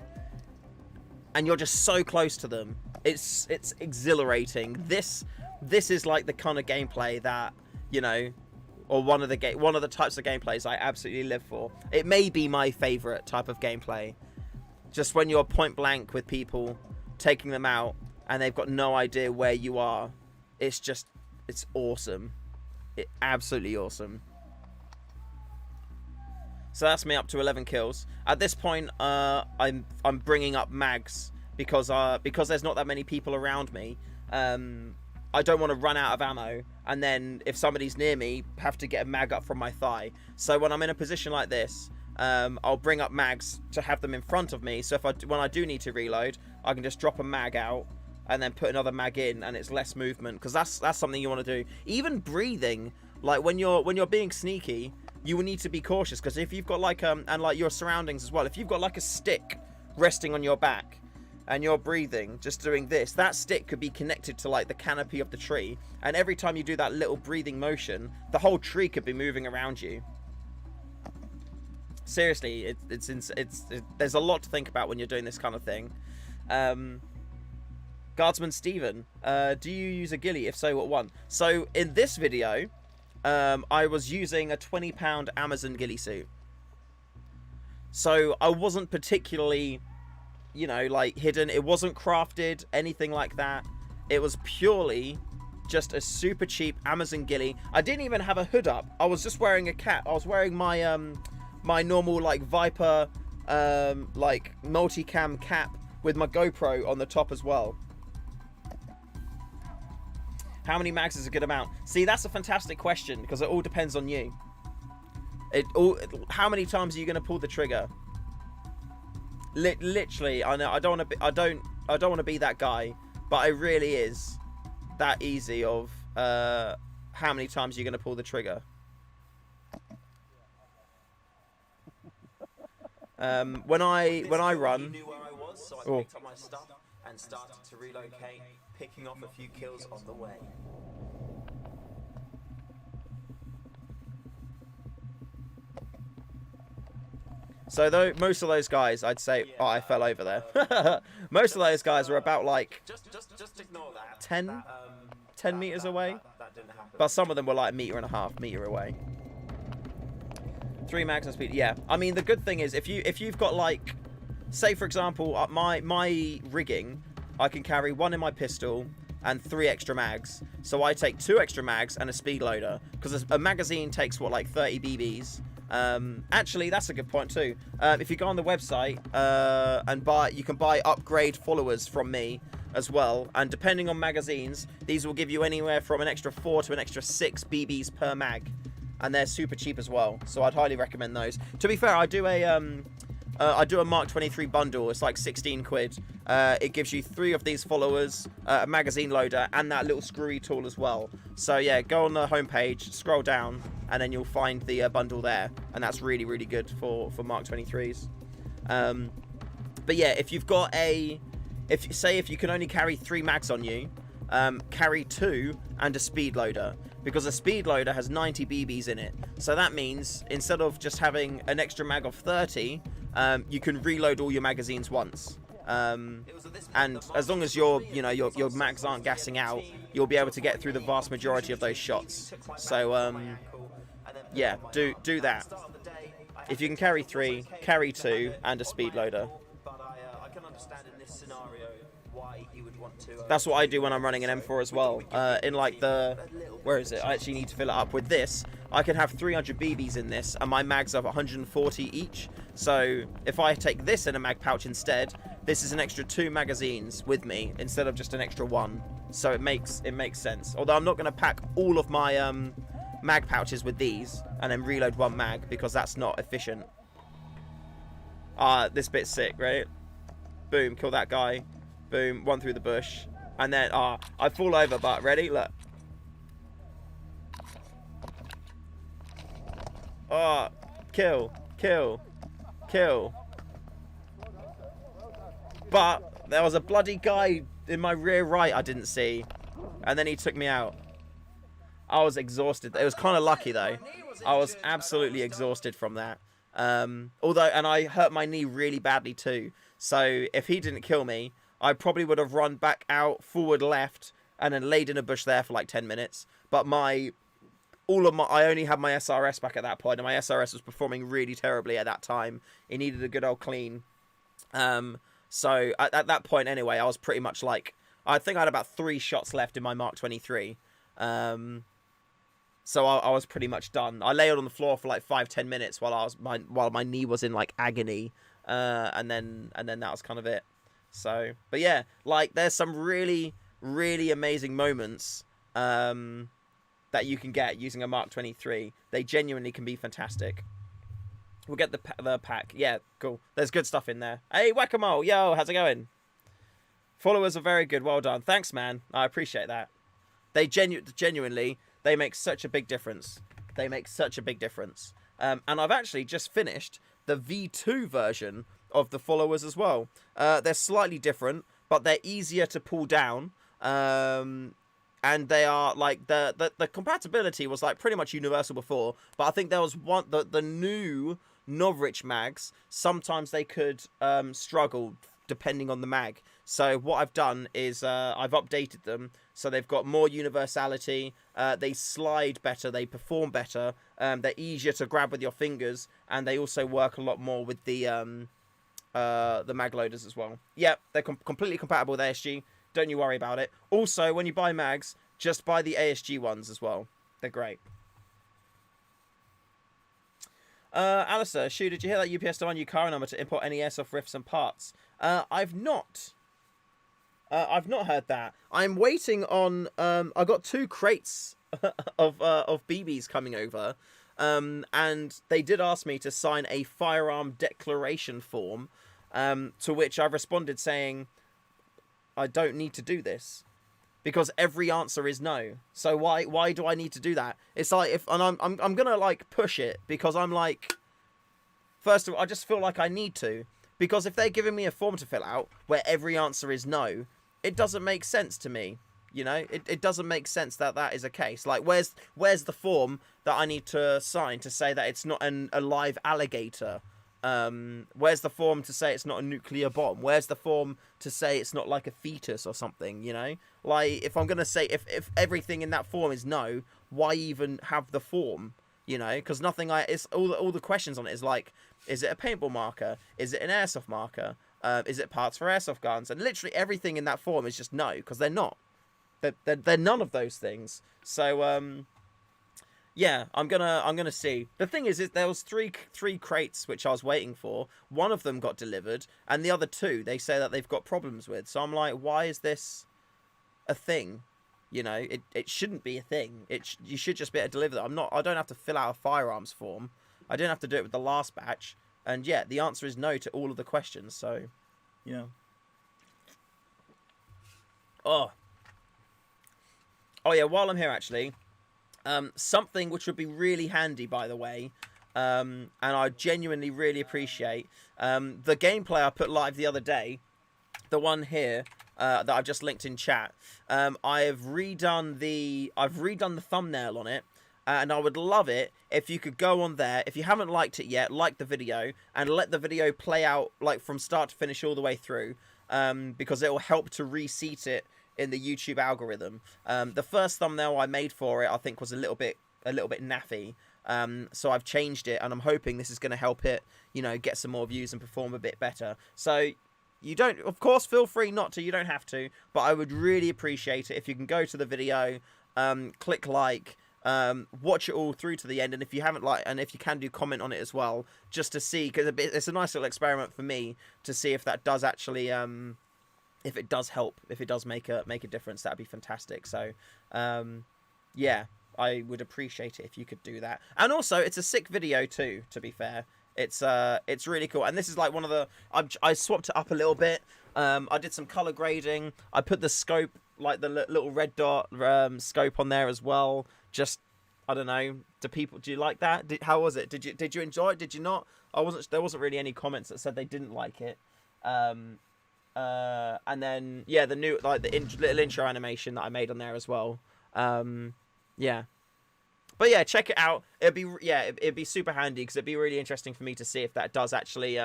And you're just so close to them. It's exhilarating. This is like the kind of gameplay that, you know, or one of the types of gameplays I absolutely live for. It may be my favorite type of gameplay. Just when you're point blank with people, taking them out, and they've got no idea where you are. It's awesome. It's absolutely awesome. So that's me up to 11 kills. At this point, I'm bringing up mags because there's not that many people around me. I don't want to run out of ammo, and then if somebody's near me, have to get a mag up from my thigh. So when I'm in a position like this, I'll bring up mags to have them in front of me. So when I do need to reload, I can just drop a mag out and then put another mag in, and it's less movement, because that's something you want to do. Even breathing, like when you're being sneaky, you will need to be cautious, because if you've got like and like your surroundings as well, if you've got like a stick resting on your back and you're breathing, just doing this, that stick could be connected to like the canopy of the tree, and every time you do that little breathing motion, the whole tree could be moving around you. Seriously, there's a lot to think about when you're doing this kind of thing. Guardsman Steven, do you use a ghillie? If so, what one? So in this video, I was using a £20 Amazon ghillie suit. So I wasn't particularly, you know, like hidden. It wasn't crafted, anything like that. It was purely just a super cheap Amazon ghillie. I didn't even have a hood up. I was just wearing a cap. I was wearing my my normal like Viper like multicam cap with my GoPro on the top as well. How many mags is a good amount? See, that's a fantastic question, because it all depends on you. How many times are you going to pull the trigger? Literally, I know I don't want to be that guy, but it really is that easy of how many times you're going to pull the trigger. When I run, knew where I was, so I picked up my stuff and started to relocate, picking off a few kills on the way. so though most of those guys, I'd say, oh, I fell over there. Most of those guys were about like Just ignore that. 10 meters away, That didn't happen. but some of them were like 1.5 meters away. 3 mags on speed. Yeah, I mean, the good thing is if you've got like, say for example, my rigging, I can carry 1 in my pistol and 3 extra mags. So I take 2 extra mags and a speed loader, because a magazine takes what, like 30 BBs. Actually, that's a good point too. If you go on the website and you can buy upgrade followers from me as well, and depending on magazines, these will give you anywhere from an extra 4 to an extra 6 BBs per mag, and they're super cheap as well. So I'd highly recommend those. To be fair, I do a Mark 23 bundle. It's like 16 quid. It gives you 3 of these followers, a magazine loader, and that little screwy tool as well. So yeah, go on the homepage, scroll down, and then you'll find the bundle there, and that's really, really good for Mark 23s. But yeah, if you've got if you can only carry 3 mags on you, carry 2 and a speed loader, because a speed loader has 90 BBs in it. So that means instead of just having an extra mag of 30, you can reload all your magazines once. And as long as your mags aren't gassing out, you'll be able to get through the vast majority of those shots. So yeah, do that. If you can carry 3, carry 2 and a speed loader. But I can understand in this scenario why he would want to. That's what I do when I'm running an M4 as well. In like the, where is it? I actually need to fill it up. With this, I can have 300 BBs in this, and my mags are 140 each. So if I take this in a mag pouch instead, this is an extra 2 magazines with me instead of just an extra 1. So it makes sense. Although I'm not going to pack all of my mag pouches with these and then reload 1 mag, because that's not efficient. This bit's sick, right? Boom, kill that guy. Boom, 1 through the bush. And then, I fall over, but ready? Look. Kill. But there was a bloody guy in my rear right I didn't see. And then he took me out. I was exhausted. It was kind of lucky, though. I was absolutely exhausted from that. And I hurt my knee really badly, too. So if he didn't kill me, I probably would have run back out, forward left, and then laid in a bush there for like 10 minutes. But I only had my SRS back at that point, and my SRS was performing really terribly at that time. It needed a good old clean. So at that point anyway, I was pretty much like, I think I had about 3 shots left in my Mark 23. So I was pretty much done. I lay on the floor for like 5-10 minutes while my knee was in like agony, and then that was kind of it. So, but yeah, like there's some really, really amazing moments that you can get using a Mark 23. They genuinely can be fantastic. We'll get the pack. Yeah, cool. There's good stuff in there. Hey, Whack-A-Mole. Yo, how's it going? Followers are very good. Well done. Thanks, man. I appreciate that. They genuinely, they make such a big difference. They make such a big difference. And I've actually just finished the V2 version of the followers as well. They're slightly different, but they're easier to pull down. And they are like the compatibility was like pretty much universal before, but I think there was the new Novrich mags, sometimes they could struggle depending on the mag. So what I've done is I've updated them so they've got more universality, they slide better, they perform better, they're easier to grab with your fingers, and they also work a lot more with the mag loaders as well. Yep, they're completely compatible with ASG. Don't you worry about it. Also, when you buy mags, just buy the ASG ones as well. They're great. Alistair, Shu, did you hear that UPS demand new car number to import any airsoft riffs and parts? I've not heard that. I'm waiting on. I got 2 crates of BBs coming over, and they did ask me to sign a firearm declaration form, to which I responded saying, I don't need to do this, because every answer is no. So why do I need to do that? It's like I'm gonna like push it, because I'm like, first of all, I just feel like I need to, because if they're giving me a form to fill out where every answer is no, it doesn't make sense to me. You know, it doesn't make sense that is a case. Like, where's the form that I need to sign to say that it's not a live alligator? Where's the form to say it's not a nuclear bomb? Where's the form to say it's not like a fetus or something, you know? Like, if I'm going to say, if everything in that form is no, why even have the form, you know? Because it's all the questions on it is like, is it a paintball marker? Is it an airsoft marker? Is it parts for airsoft guns? And literally everything in that form is just no, because they're not. They're none of those things. So, yeah, I'm gonna see. The thing is there was three crates which I was waiting for. One of them got delivered, and the other 2 they say that they've got problems with. So I'm like, why is this a thing? You know, it shouldn't be a thing. You should just be able to deliver that. I don't have to fill out a firearms form. I didn't have to do it with the last batch. And yeah, the answer is no to all of the questions. So, yeah. Oh yeah. While I'm here, actually. Something which would be really handy, by the way, and I genuinely really appreciate, the gameplay I put live the other day, the one here, that I've just linked in chat. I've redone the thumbnail on it, and I would love it if you could go on there. If you haven't liked it yet, like the video and let the video play out like from start to finish all the way through, because it will help to reseat it in the YouTube algorithm. The first thumbnail I made for it, I think, was a little bit naffy. So I've changed it, and I'm hoping this is going to help it, get some more views and perform a bit better. So you don't, of course, feel free not to. You don't have to, but I would really appreciate it if you can go to the video, click like, watch it all through to the end, and if you haven't and if you can, do comment on it as well, just to see, because it's a nice little experiment for me to see if that does actually, if it does help, if it does make a difference. That'd be fantastic. So, yeah. I would appreciate it if you could do that. And also, it's a sick video too, to be fair. It's really cool. And this is like one of the... I swapped it up a little bit. I did some color grading. I put the scope, like the little red dot scope on there as well. Just, I don't know. Do you like that? How was it? Did you enjoy it? Did you not? There wasn't really any comments that said they didn't like it. And then, yeah, the new, like the little intro animation that I made on there as well. Yeah, but yeah, check it out. It'd be super handy, because it'd be really interesting for me to see if that does actually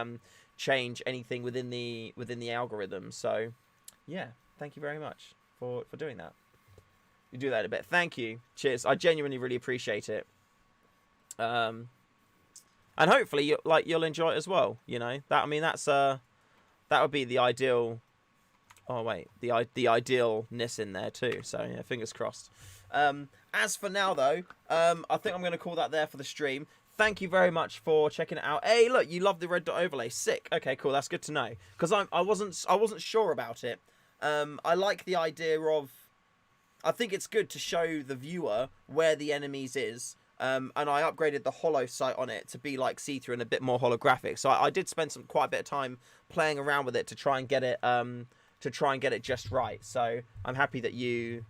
change anything within the algorithm. So yeah, thank you very much for doing that. You do that in a bit. Thank you. Cheers. I genuinely really appreciate it. And hopefully you'll enjoy it as well. That would be the ideal. Oh wait, the idealness in there too. So yeah, fingers crossed. As for now though, I think I'm going to call that there for the stream. Thank you very much for checking it out. Hey, look, you love the red dot overlay. Sick. Okay, cool. That's good to know, because I wasn't sure about it. I like the idea of, I think it's good to show the viewer where the enemies is. And I upgraded the holo sight on it to be like see-through and a bit more holographic. So I did spend quite a bit of time playing around with it to try and get it just right. So I'm happy that you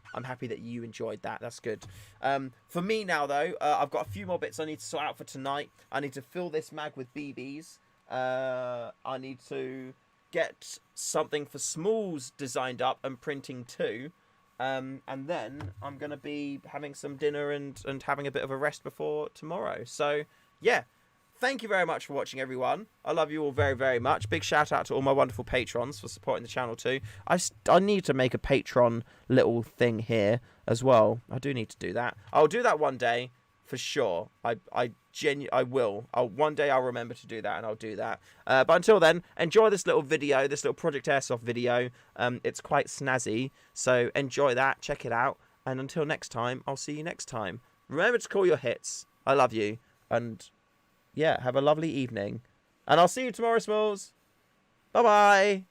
enjoyed that. That's good. For me now though, I've got a few more bits I need to sort out for tonight. I need to fill this mag with BBs. I need to get something for Smalls designed up and printing too. And then I'm gonna be having some dinner and having a bit of a rest before tomorrow. So yeah. Thank you very much for watching, everyone. I love you all very, very much. Big shout out to all my wonderful patrons for supporting the channel too. I need to make a Patreon little thing here as well. I do need to do that. I'll do that one day for sure. I will. One day I'll remember to do that, and I'll do that. But until then, enjoy this little video, this little Project Airsoft video. It's quite snazzy, so enjoy that. Check it out. And until next time, I'll see you next time. Remember to call your hits. I love you, and yeah, have a lovely evening. And I'll see you tomorrow, Smalls. Bye-bye.